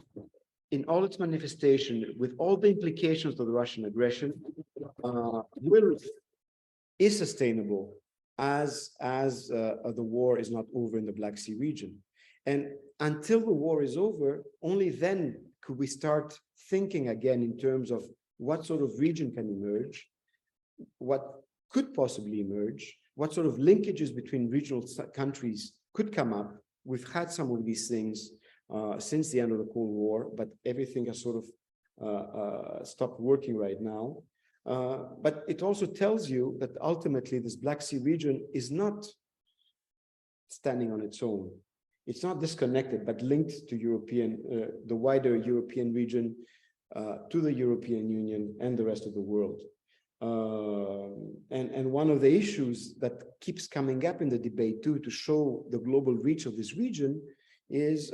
in all its manifestation, with all the implications of the Russian aggression, is sustainable as the war is not over in the Black Sea region. And until the war is over, only then could we start thinking again in terms of what sort of region can emerge, what could possibly emerge, what sort of linkages between regional countries could come up. We've had some of these things since the end of the Cold War, but everything has sort of stopped working right now. But it also tells you that ultimately this Black Sea region is not standing on its own. It's not disconnected, but linked to the wider European region, to the European Union and the rest of the world. And one of the issues that keeps coming up in the debate too, to show the global reach of this region, is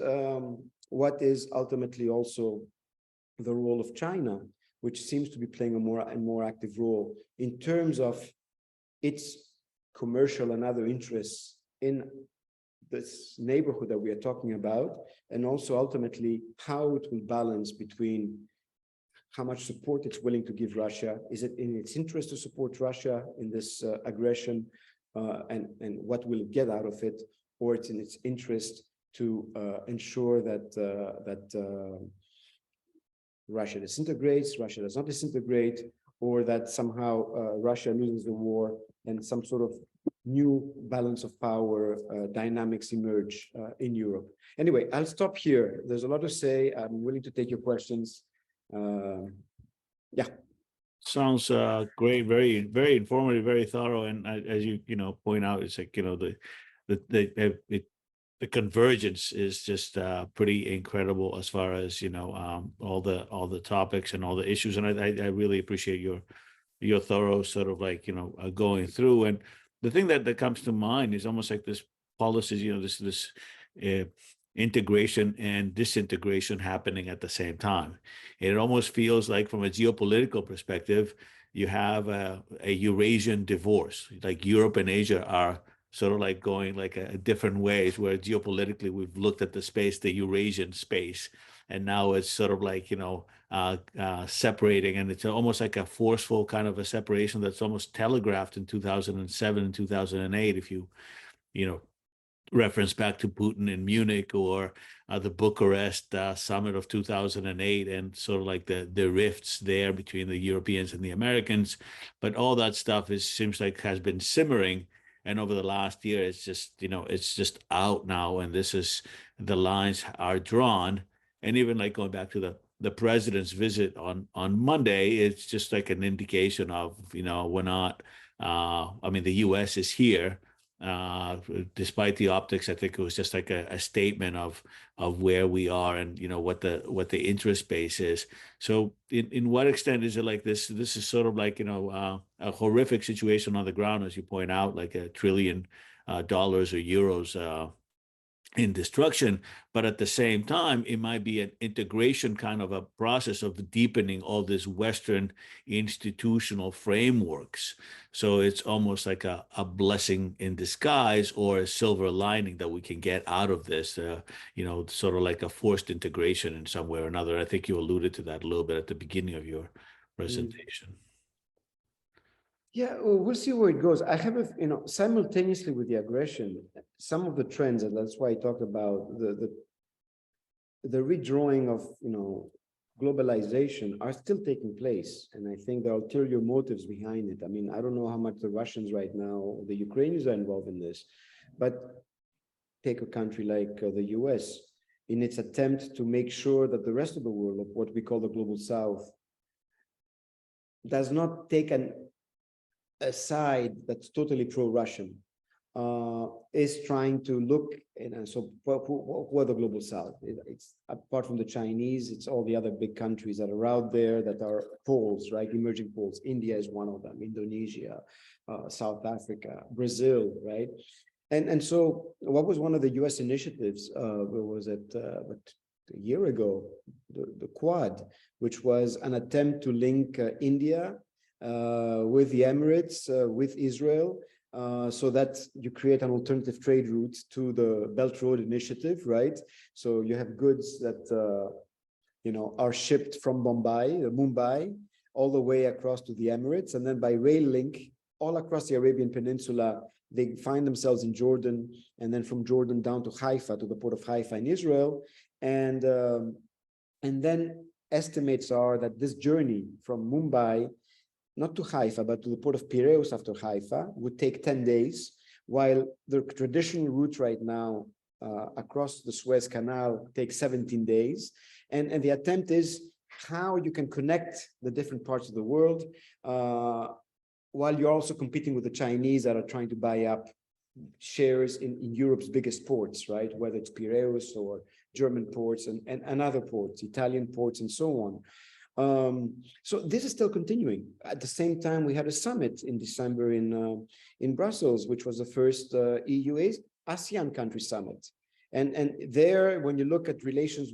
what is ultimately also the role of China, which seems to be playing a more active role in terms of its commercial and other interests in this neighborhood that we are talking about, and also ultimately how it will balance between how much support it's willing to give Russia. Is it in its interest to support Russia in this aggression, and what will it get out of it, or it's in its interest to ensure that Russia disintegrates, Russia does not disintegrate, or that somehow Russia loses the war and some sort of new balance of power dynamics emerge in Europe. Anyway, I'll stop here. There's a lot to say. I'm willing to take your questions. Yeah. Sounds great, very, very informative, very thorough, and as you point out, it's like the convergence is just pretty incredible as far as all the topics and all the issues, and I really appreciate your thorough sort of like going through. And the thing that comes to mind is almost like this policies, this integration and disintegration happening at the same time. And it almost feels like, from a geopolitical perspective, you have a Eurasian divorce. Like Europe and Asia are sort of like going like a different ways, where geopolitically we've looked at the space, the Eurasian space, and now it's sort of like, separating, and it's almost like a forceful kind of a separation that's almost telegraphed in 2007 and 2008. If you know reference back to Putin in Munich, or the Bucharest summit of 2008, and sort of like the rifts there between the Europeans and the Americans. But all that stuff seems like has been simmering. And over the last year, it's just out now. And the lines are drawn. And even like going back to the president's visit on Monday, it's just like an indication of, we're not, I mean, the US is here. Despite the optics, I think it was just like a statement of where we are, and what the interest base is. So in what extent is it like this is sort of like a horrific situation on the ground, as you point out, like $1 trillion or euros in destruction, but at the same time, it might be an integration kind of a process of deepening all these Western institutional frameworks. So it's almost like a blessing in disguise, or a silver lining that we can get out of this, sort of like a forced integration in some way or another. I think you alluded to that a little bit at the beginning of your presentation. Yeah, well, we'll see where it goes. I have simultaneously with the aggression, some of the trends, and that's why I talked about the redrawing of globalization are still taking place, and I think there are ulterior motives behind it. I mean, I don't know how much the Russians right now, or the Ukrainians are involved in this, but take a country like the US, in its attempt to make sure that the rest of the world, of what we call the global South, does not take a side that's totally pro-Russian, is trying to look, so who are the global South? It's apart from the Chinese, it's all the other big countries that are out there that are poles, right? Emerging poles. India is one of them, Indonesia, South Africa, Brazil, right? And so what was one of the US initiatives, was it a year ago, the Quad, which was an attempt to link India with the Emirates, with Israel, so that you create an alternative trade route to the Belt Road Initiative, right? So you have goods that are shipped from Mumbai, all the way across to the Emirates, and then by rail link all across the Arabian Peninsula. They find themselves in Jordan, and then from Jordan down to Haifa, to the port of Haifa in Israel, and then estimates are that this journey from Mumbai, not to Haifa, but to the port of Piraeus after Haifa, would take 10 days, while the traditional route right now across the Suez Canal takes 17 days. And the attempt is how you can connect the different parts of the world, while you're also competing with the Chinese that are trying to buy up shares in Europe's biggest ports, right? Whether it's Piraeus or German ports and other ports, Italian ports, and so on. So this is still continuing. At the same time, we had a summit in December in Brussels, which was the first EU-ASEAN country summit. And there, when you look at relations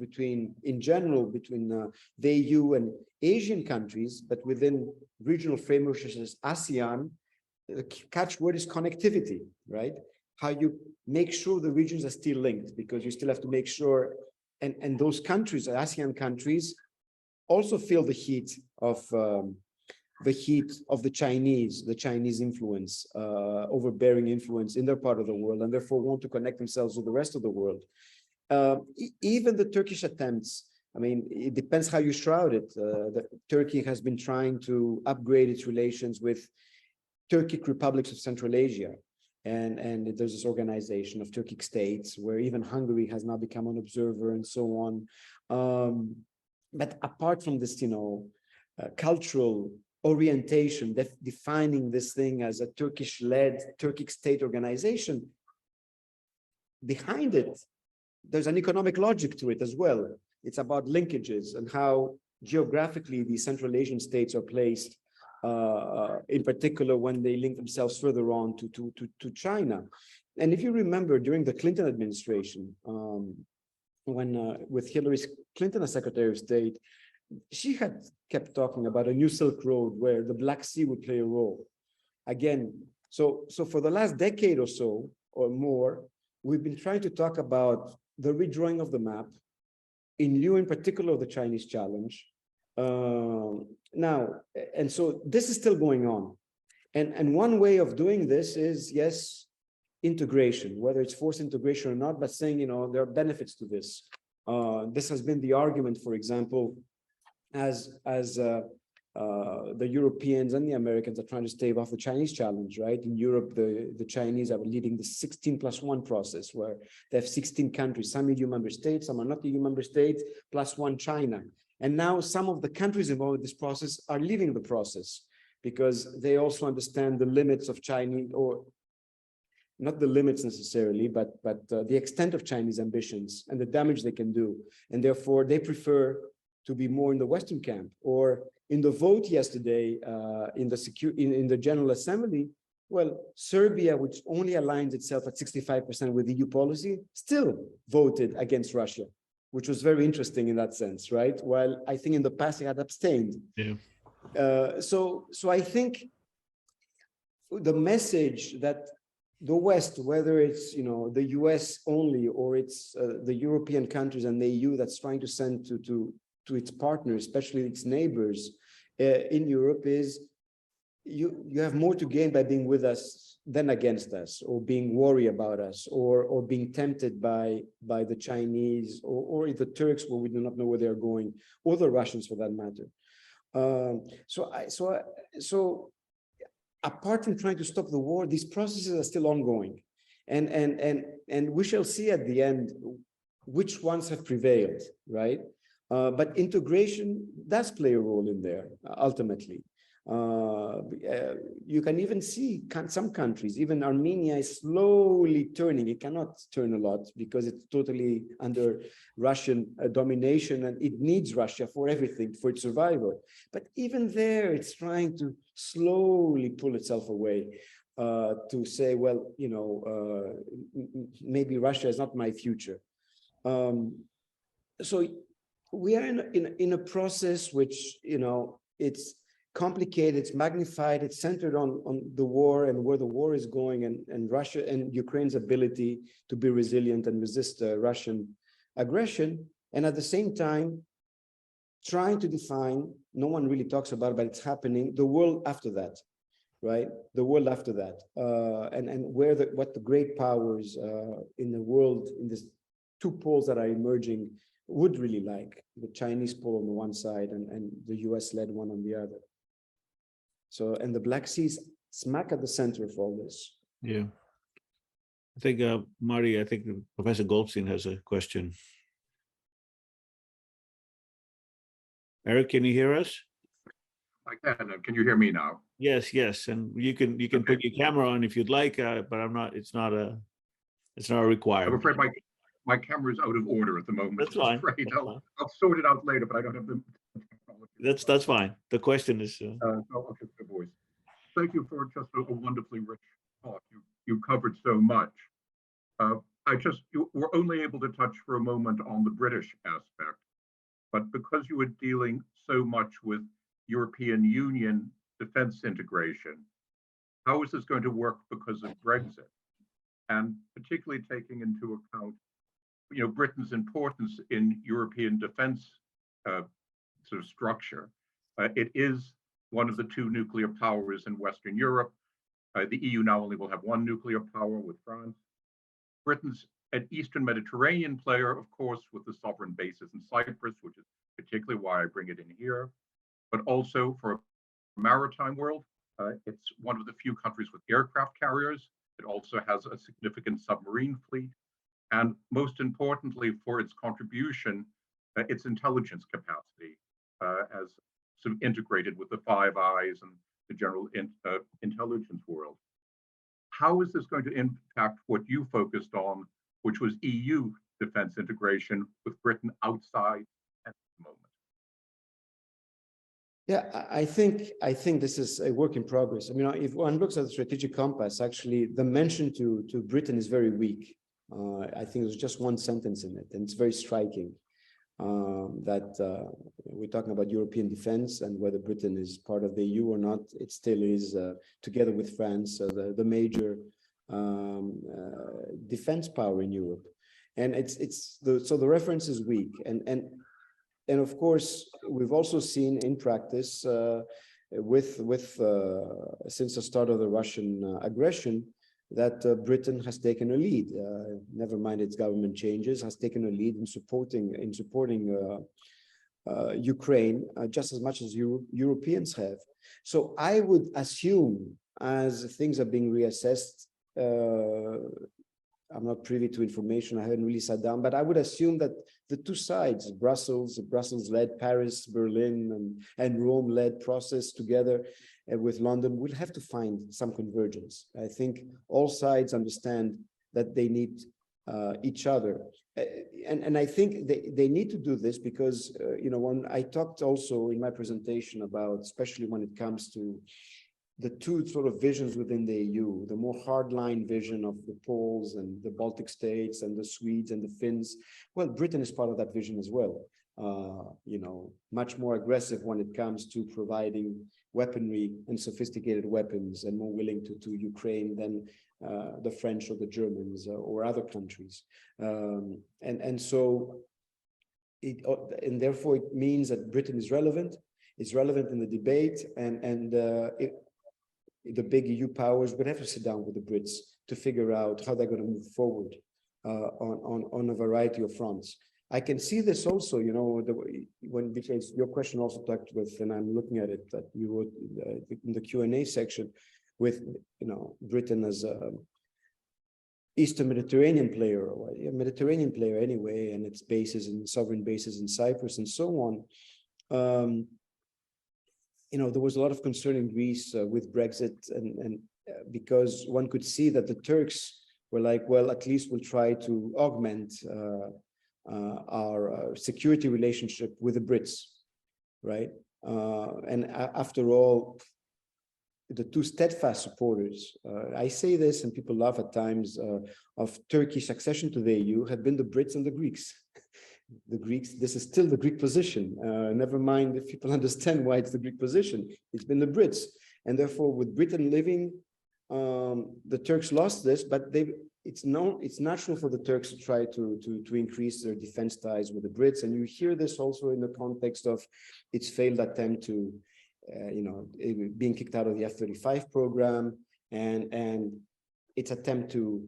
in general, between the EU and Asian countries, but within regional frameworks such as ASEAN, the catchword is connectivity, right? How you make sure the regions are still linked, because you still have to make sure, and those countries, ASEAN countries, also feel the heat of the Chinese influence, overbearing influence in their part of the world, and therefore want to connect themselves with the rest of the world. Even the Turkish attempts, I mean, it depends how you shroud it. Turkey has been trying to upgrade its relations with Turkic republics of Central Asia. And there's this organization of Turkic states where even Hungary has now become an observer and so on. But apart from this, cultural orientation, defining this thing as a Turkish-led, Turkic state organization, behind it, there's an economic logic to it as well. It's about linkages and how geographically the Central Asian states are placed, in particular when they link themselves further on to China. And if you remember, during the Clinton administration, with Hillary Clinton as Secretary of State, she had kept talking about a new Silk Road where the Black Sea would play a role. Again, so for the last decade or so or more, we've been trying to talk about the redrawing of the map, in lieu in particular of the Chinese challenge. Now, and so this is still going on. And one way of doing this is, yes, integration, whether it's forced integration or not, but saying, there are benefits to this. This has been the argument, for example, as the Europeans and the Americans are trying to stave off the Chinese challenge, right? In Europe, the Chinese are leading the 16+1 process, where they have 16 countries, some EU member states, some are not EU member states, plus one China. And now some of the countries involved in this process are leaving the process because they also understand the limits of Chinese, or not the limits necessarily, but the extent of Chinese ambitions and the damage they can do. And therefore, they prefer to be more in the Western camp. Or in the vote yesterday in the General Assembly, well, Serbia, which only aligns itself at 65% with EU policy, still voted against Russia, which was very interesting in that sense, right? While I think in the past it had abstained. Yeah. So I think the message that the West, whether it's the US only or it's the European countries and the EU that's trying to send to its partners, especially its neighbors in Europe, is you have more to gain by being with us than against us, or being worried about us, or being tempted by the Chinese or the Turks, where we do not know where they are going, or the Russians for that matter. So apart from trying to stop the war, these processes are still ongoing, and we shall see at the end which ones have prevailed, right? But integration does play a role in there ultimately. You can even see some countries, even Armenia is slowly turning. It cannot turn a lot because it's totally under Russian domination, and it needs Russia for everything, for its survival. But even there, it's trying to slowly pull itself away to say, well, maybe Russia is not my future. So we are in a process which, it's complicated, it's magnified, it's centered on the war and where the war is going, and Russia and Ukraine's ability to be resilient and resist Russian aggression. And at the same time, trying to define, no one really talks about it, but it's happening, the world after that, right? The world after that, and what the great powers in the world, in these two poles that are emerging, would really like, the Chinese pole on the one side and the US-led one on the other. So, and the Black Sea is smack at the center of all this. Yeah. I think, Marty, I think Professor Goldstein has a question. Eric, can you hear us? I can. Can you hear me now? Yes, and you can put your camera on if you'd like, but it's not a requirement. I'm afraid my camera is out of order at the moment. That's fine. I'm afraid I'll sort it out later, but I don't have the technology. That's fine. The question is. Okay, good voice. Thank you for just a wonderfully rich talk. You covered so much. You were only able to touch for a moment on the British aspect, but because you were dealing so much with European Union defense integration, how is this going to work because of Brexit? And particularly taking into account, Britain's importance in European defense sort of structure. It is one of the two nuclear powers in Western Europe. The EU now only will have one nuclear power with France. Britain's an Eastern Mediterranean player, of course, with the sovereign bases in Cyprus, which is particularly why I bring it in here, but also for a maritime world. It's one of the few countries with aircraft carriers. It also has a significant submarine fleet. And most importantly, for its contribution, its intelligence capacity as sort of integrated with the Five Eyes and the general intelligence world. How is this going to impact what you focused on, which was EU defense integration with Britain outside at the moment? Yeah, I think this is a work in progress. I mean, if one looks at the strategic compass, actually, the mention to Britain is very weak. I think there's just one sentence in it, and it's very striking. That we're talking about European defense and whether Britain is part of the EU or not. It still is, together with France, the major defense power in Europe, and so the reference is weak, and of course we've also seen in practice since the start of the Russian aggression that Britain has taken a lead. Never mind its government changes, has taken a lead in supporting Ukraine just as much as Europeans have. So I would assume, as things are being reassessed, I'm not privy to information, I haven't really sat down, but I would assume that the two sides, Brussels-led, Paris, Berlin, and Rome-led process together with London will have to find some convergence. I think all sides understand that they need each other. And I think they need to do this because, when I talked also in my presentation about, especially when it comes to the two sort of visions within the EU, the more hardline vision of the Poles and the Baltic states and the Swedes and the Finns. Well, Britain is part of that vision as well. Much more aggressive when it comes to providing weaponry and sophisticated weapons, and more willing to Ukraine than the French or the Germans or other countries. So therefore it means that Britain is relevant. It's relevant in the debate, and the big EU powers would have to sit down with the Brits to figure out how they're going to move forward on a variety of fronts. I can see this also, because your question also talked with, and I'm looking at it, that you wrote in the Q&A section with, Britain as a Eastern Mediterranean player, or a Mediterranean player anyway, and its bases and sovereign bases in Cyprus and so on. There was a lot of concern in Greece with Brexit, and because one could see that the Turks were like, well, at least we'll try to augment our security relationship with the Brits, right? And after all, the two steadfast supporters, I say this and people laugh at times, of Turkish accession to the EU have been the Brits and the Greeks. The Greeks, this is still the Greek position. Never mind if people understand why it's the Greek position. It's been the Brits. And therefore, with Britain leaving, the Turks lost this, but it's natural for the Turks to try to increase their defense ties with the Brits. And you hear this also in the context of its failed attempt to, being kicked out of the F-35 program, and its attempt to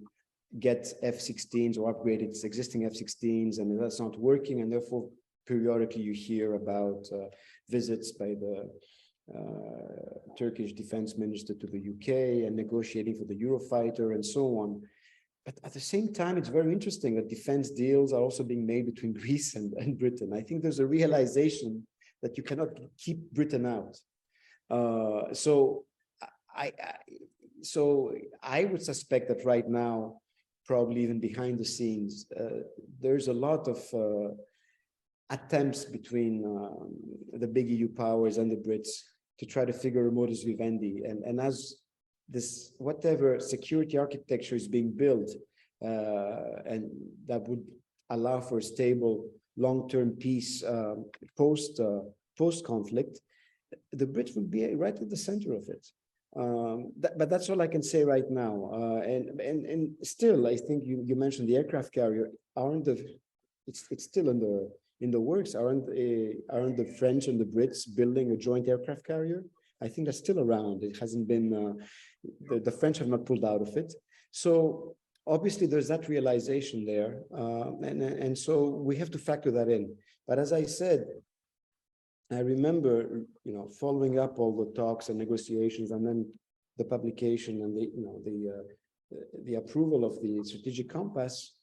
get F-16s or upgrade its existing F-16s, and that's not working. And therefore, periodically you hear about visits by the Turkish defense minister to the UK and negotiating for the Eurofighter and so on. But at the same time, it's very interesting that defense deals are also being made between Greece and Britain. I think there's a realization that you cannot keep Britain out. So I would suspect that right now, probably even behind the scenes, there's a lot of attempts between the big EU powers and the Brits to try to figure a modus vivendi. And as this, whatever security architecture is being built, and that would allow for a stable long-term peace post-conflict, the Brits would be right at the center of it. But that's all I can say right now. And still, I think you mentioned the aircraft carrier. It's still in the works. Aren't the French and the Brits building a joint aircraft carrier? I think that's still around. It hasn't been. The French have not pulled out of it. So obviously there's that realization there, and so we have to factor that in. But as I said, I remember, following up all the talks and negotiations, and then the publication and the approval of the strategic compass.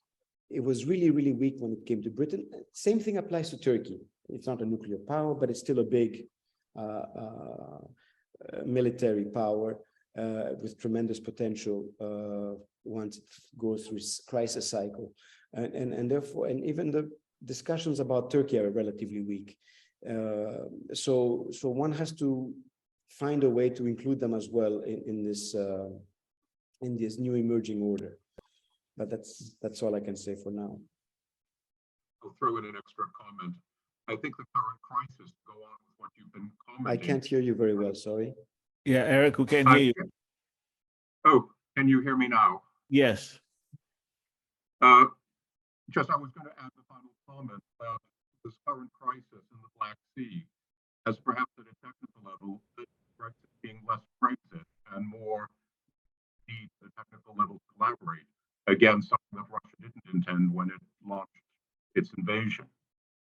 It was really, really weak when it came to Britain. Same thing applies to Turkey. It's not a nuclear power, but it's still a big military power with tremendous potential once it goes through its crisis cycle, and therefore, and even the discussions about Turkey are relatively weak. So one has to find a way to include them as well in this new emerging order. But that's all I can say for now. I'll throw in an extra comment. I think the current crisis, go on with what you've been I commenting. can't hear you very well, sorry. Yeah, Eric, who can't hear you? Oh, can you hear me now? Yes. Just I was going to add the final comment about this current crisis in the Black Sea as perhaps at a technical level, that Brexit being less Brexit and more need the technical level to collaborate. Again, something that Russia didn't intend when it launched its invasion.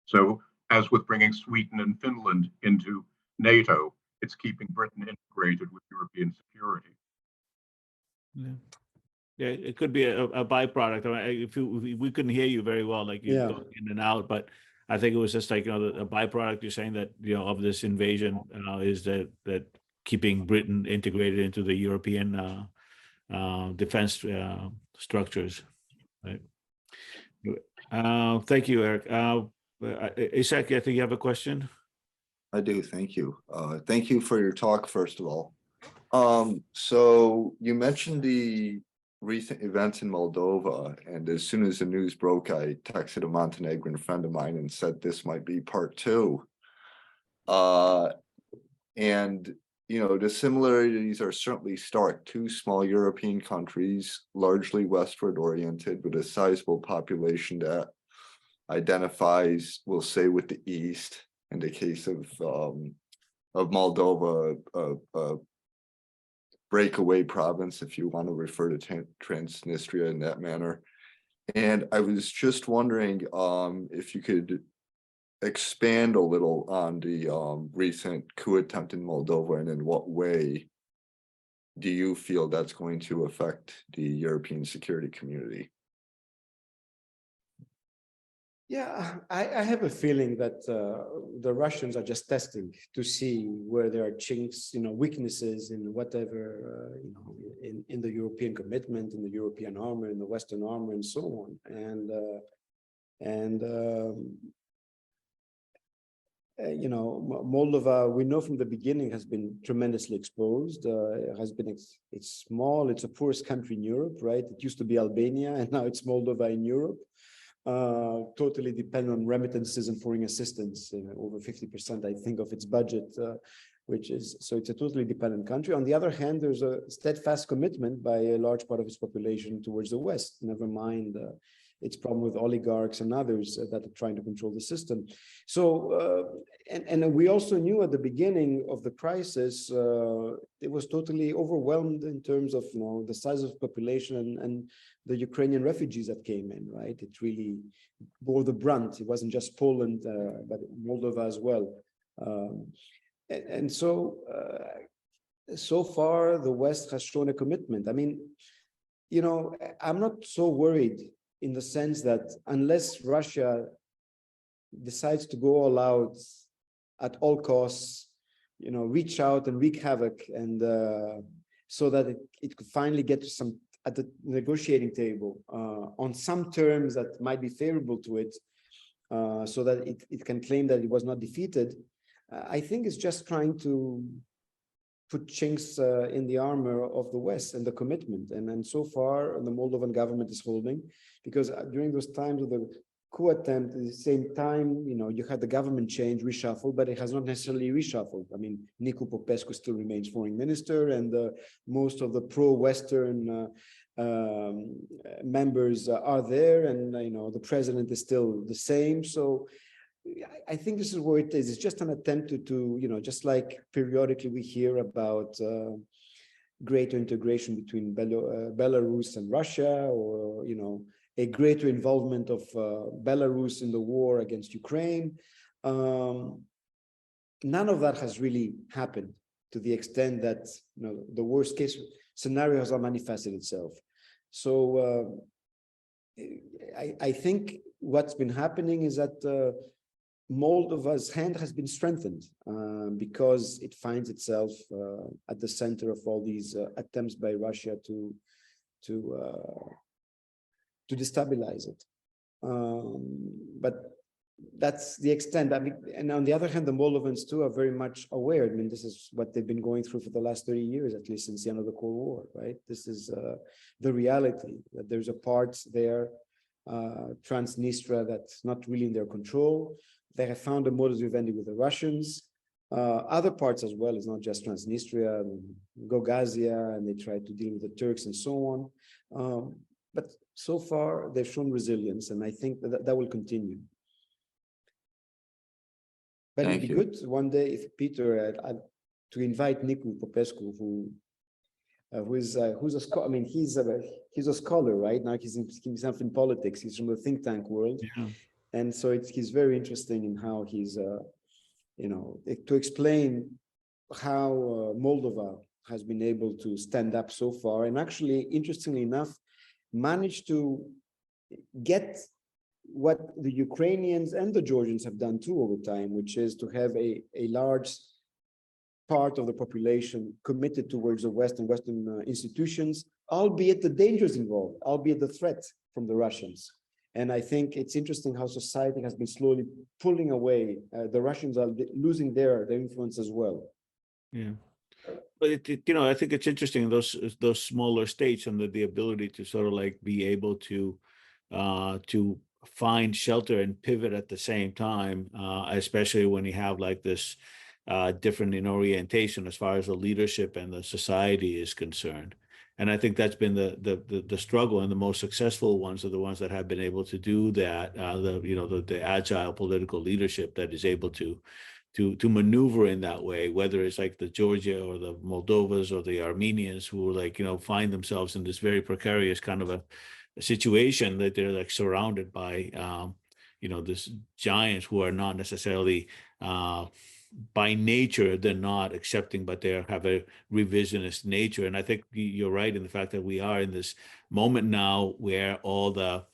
So as with bringing Sweden and Finland into NATO, it's keeping Britain integrated with European security. Yeah. Yeah, it could be a byproduct. I mean, if we couldn't hear you very well, like you're going in and out, but I think it was just like, a byproduct. You're saying that, of this invasion is that keeping Britain integrated into the European defense structures. Right. Thank you, Eric. Isaac, I think you have a question. I do. Thank you. Thank you for your talk, first of all. So you mentioned the recent events in Moldova, and as soon as the news broke, I texted a Montenegrin friend of mine and said this might be part 2. And the similarities are certainly stark. 2 small European countries, largely westward oriented, with a sizable population that identifies, we'll say, with the East. In the case of Moldova, breakaway province, if you want to refer to Transnistria in that manner. And I was just wondering if you could expand a little on the recent coup attempt in Moldova, and in what way do you feel that's going to affect the European security community? Yeah, I have a feeling that the Russians are just testing to see where there are chinks, weaknesses in whatever, in the European commitment, in the European armor, in the Western armor, and so on. Moldova, we know from the beginning, has been tremendously exposed. It's small. It's the poorest country in Europe, right? It used to be Albania, and now it's Moldova in Europe. Totally dependent on remittances and foreign assistance, over 50%, I think, of its budget, so it's a totally dependent country. On the other hand, there's a steadfast commitment by a large part of its population towards the West, never mind its problem with oligarchs and others that are trying to control the system. So, and we also knew at the beginning of the crisis, it was totally overwhelmed in terms of, the size of population and the Ukrainian refugees that came in, right? It really bore the brunt. It wasn't just Poland, but Moldova as well. So far, the West has shown a commitment. I mean, I'm not so worried in the sense that unless Russia decides to go all out at all costs, reach out and wreak havoc, and so that it could finally get to at the negotiating table on some terms that might be favorable to it, so that it can claim that it was not defeated. I think it's just trying to put chinks in the armor of the West and the commitment. And so far, the Moldovan government is holding, because during those times of the coup attempt, at the same time, you had the government change, reshuffle, but it has not necessarily reshuffled. I mean, Nicu Popescu still remains foreign minister, and most of the pro-Western members are there, and the president is still the same. So I think this is where it is. It's just an attempt to just like periodically we hear about greater integration between Belarus and Russia, or a greater involvement of Belarus in the war against Ukraine. None of that has really happened to the extent that the worst case scenario has manifested itself. So I think what's been happening is that Moldova's hand has been strengthened because it finds itself at the center of all these attempts by Russia to destabilize it. But that's the extent. I mean, and on the other hand, the Moldovans too are very much aware. I mean, this is what they've been going through for the last 30 years, at least since the end of the Cold War, right? This is the reality, that there's a part there, Transnistria, that's not really in their control. They have found a modus vivendi with the Russians. Other parts as well, it's not just Transnistria, Gagauzia, and they try to deal with the Turks and so on. But so far, they've shown resilience, and I think that will continue. But it'd be good one day if Peter to invite Nicu Popescu, who's a scholar. I mean, he's a scholar, right? Now he's himself in politics. He's from the think tank world, and so he's very interesting in how he's to explain how Moldova has been able to stand up so far, and actually, interestingly enough, managed to get what the Ukrainians and the Georgians have done too over time, which is to have a large part of the population committed towards the West and Western institutions, albeit the dangers involved, albeit the threat from the Russians. And I think it's interesting how society has been slowly pulling away. The Russians are losing their influence as well. Yeah. But I think it's interesting, those smaller states and the ability to sort of like be able to find shelter and pivot at the same time, especially when you have like this different in orientation as far as the leadership and the society is concerned. And I think that's been the struggle, and the most successful ones are the ones that have been able to do that. The agile political leadership that is able to maneuver in that way, whether it's like the Georgia or the Moldovas or the Armenians who like find themselves in this very precarious kind of a situation that they're like surrounded by this giants who are not necessarily by nature, they're not accepting, but they have a revisionist nature. And I think you're right in the fact that we are in this moment now where all the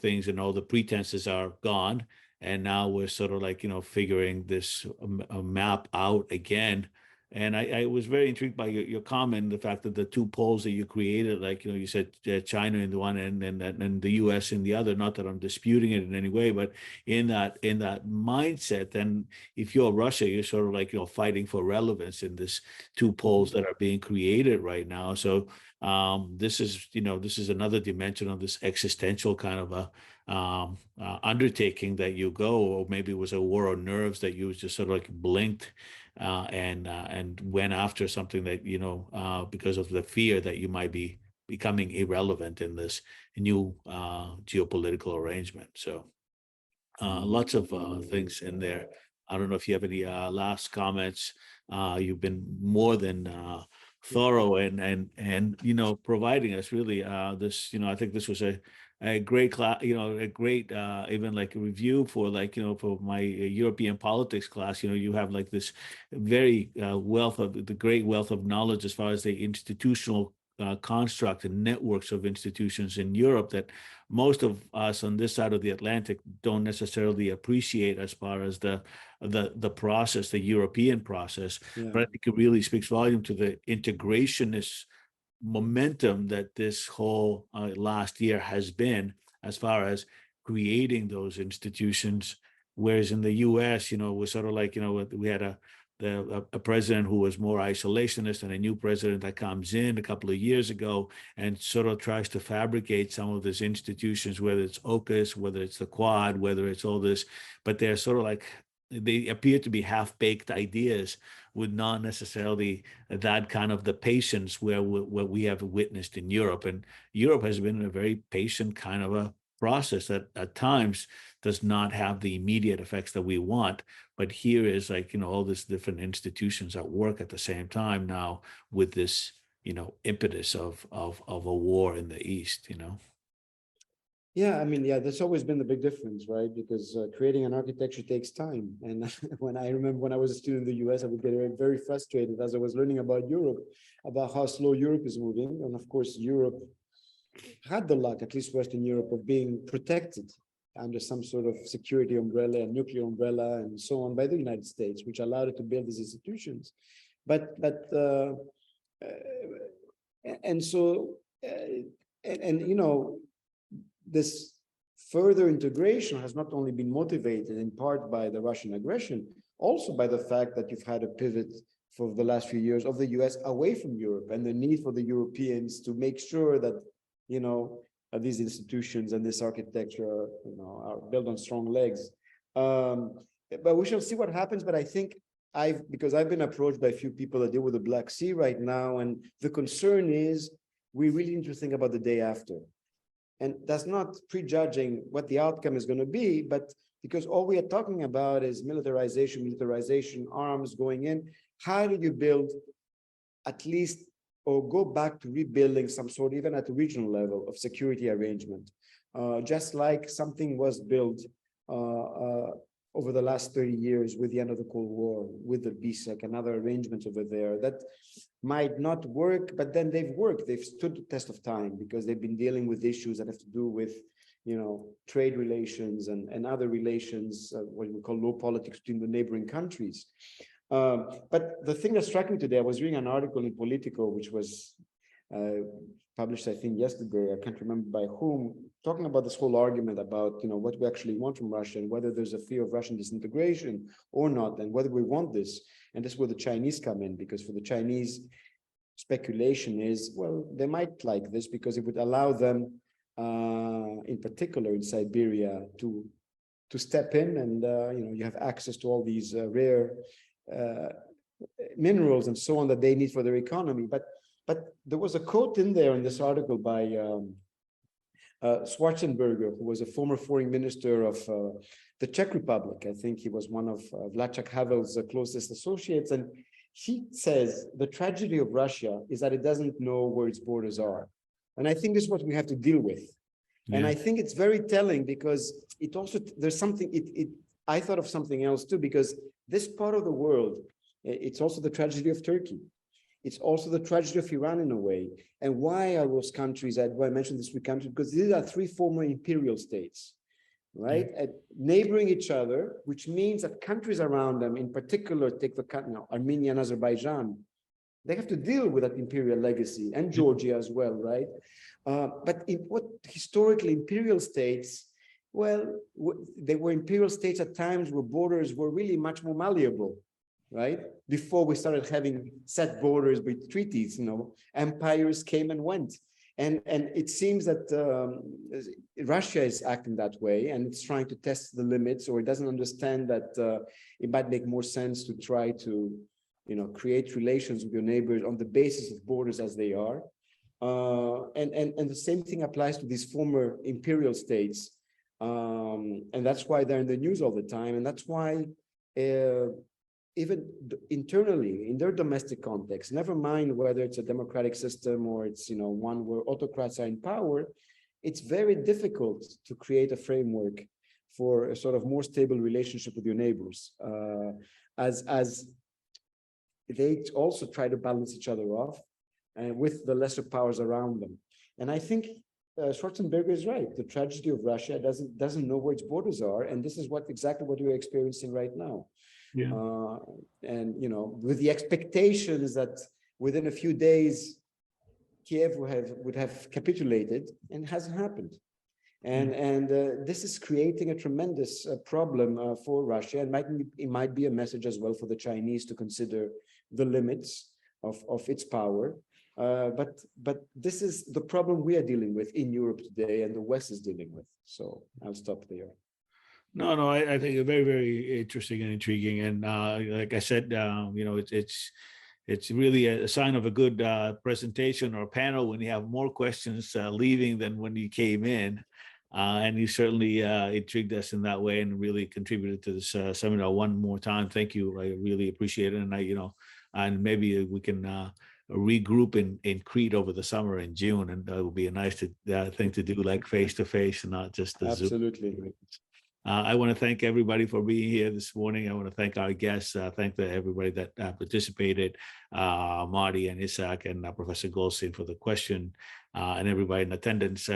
things and all the pretenses are gone. And now we're sort of like, figuring this map out again. And I was very intrigued by your comment, the fact that the two poles that you created, like, you said China in the one end and the US in the other, not that I'm disputing it in any way, but in that mindset, then if you're Russia, you're sort of like, fighting for relevance in this two poles that are being created right now. So this is another dimension of this existential kind of a undertaking that you go, or maybe it was a war on nerves that you just sort of like blinked and went after something that because of the fear that you might be becoming irrelevant in this new geopolitical arrangement. So lots of things in there. I don't know if you have any last comments. You've been more than thorough and providing us really this. I think this was a great class, a great even like a review for like, for my European politics class. You have like this very great wealth of knowledge as far as the institutional construct and networks of institutions in Europe that most of us on this side of the Atlantic don't necessarily appreciate as far as the process, the European process. Yeah. But I think it really speaks volume to the integrationist momentum that this whole last year has been as far as creating those institutions. Whereas in the US, we're sort of like, we had a president who was more isolationist, and a new president that comes in a couple of years ago and sort of tries to fabricate some of these institutions, whether it's AUKUS, whether it's the Quad, whether it's all this, but they're sort of like, they appear to be half-baked ideas with not necessarily that kind of the patience where what we have witnessed in Europe. And Europe has been a very patient kind of a process that at times does not have the immediate effects that we want. But here is like, all these different institutions at work at the same time now with this, impetus of a war in the East, Yeah, I mean, that's always been the big difference, right? Because creating an architecture takes time. And when I was a student in the US, I would get very frustrated as I was learning about Europe, about how slow Europe is moving. And of course, Europe had the luck, at least Western Europe, of being protected under some sort of security umbrella and nuclear umbrella and so on by the United States, which allowed it to build these institutions. This further integration has not only been motivated in part by the Russian aggression, also by the fact that you've had a pivot for the last few years of the US away from Europe, and the need for the Europeans to make sure that, these institutions and this architecture, are built on strong legs. But we shall see what happens. But I think because I've been approached by a few people that deal with the Black Sea right now, and the concern is we really need to think about the day after. And that's not prejudging what the outcome is going to be, but because all we are talking about is militarization, arms going in. How do you build at least, or go back to rebuilding some sort, even at the regional level, of security arrangement? Just like something was built over the last 30 years with the end of the Cold War, with the BSEC and other arrangements over there that might not work, but then they've worked. They've stood the test of time because they've been dealing with issues that have to do with, trade relations and other relations, what we call law politics between the neighboring countries. But the thing that struck me today, I was reading an article in Politico, which was published, I think, yesterday, I can't remember by whom, talking about this whole argument about, what we actually want from Russia and whether there's a fear of Russian disintegration or not, and whether we want this. And this is where the Chinese come in, because for the Chinese, speculation is, well, they might like this because it would allow them, in particular in Siberia, to step in and, you have access to all these rare minerals and so on that they need for their economy. But there was a quote in there in this article by Schwarzenberger, who was a former foreign minister of the Czech Republic. I think he was one of Václav Havel's closest associates. And he says the tragedy of Russia is that it doesn't know where its borders are. And I think this is what we have to deal with. Yeah. And I think it's very telling because it also, there's something, I thought of something else too, because this part of the world, it's also the tragedy of Turkey. It's also the tragedy of Iran in a way. And why are those countries, why I mentioned these three countries, because these are three former imperial states, right? Yeah. Neighboring each other, which means that countries around them, in particular, take the Armenia and Azerbaijan, they have to deal with that imperial legacy, and Georgia as well, right? But in what historically imperial states, well, they were imperial states at times where borders were really much more malleable, right? Before we started having set borders with treaties, empires came and went. And it seems that Russia is acting that way, and it's trying to test the limits, or it doesn't understand that it might make more sense to try to, create relations with your neighbors on the basis of borders as they are. And the same thing applies to these former imperial states. And that's why they're in the news all the time. And that's why even internally in their domestic context, never mind whether it's a democratic system or it's, one where autocrats are in power, it's very difficult to create a framework for a sort of more stable relationship with your neighbors, as they also try to balance each other off with the lesser powers around them. And I think Schwarzenberger is right. The tragedy of Russia doesn't know where its borders are, and this is exactly what we're experiencing right now. Yeah. And with the expectations that within a few days Kiev would have capitulated, and it hasn't happened. And this is creating a tremendous problem for Russia, and it might be a message as well for the Chinese to consider the limits of its power. But this is the problem we are dealing with in Europe today, and the West is dealing with. So I'll stop there. No, I think it's very, very interesting and intriguing. And like I said, it's really a sign of a good presentation or panel when you have more questions leaving than when you came in. And you certainly intrigued us in that way and really contributed to this seminar one more time. Thank you. I really appreciate it. And and maybe we can regroup in Crete over the summer in June, and that would be a nice thing to do, like face to face, and not just the Absolutely. Zoom. I want to thank everybody for being here this morning. I want to thank our guests, thank everybody that participated, Marty and Isaac and Professor Goldstein for the question, and everybody in attendance.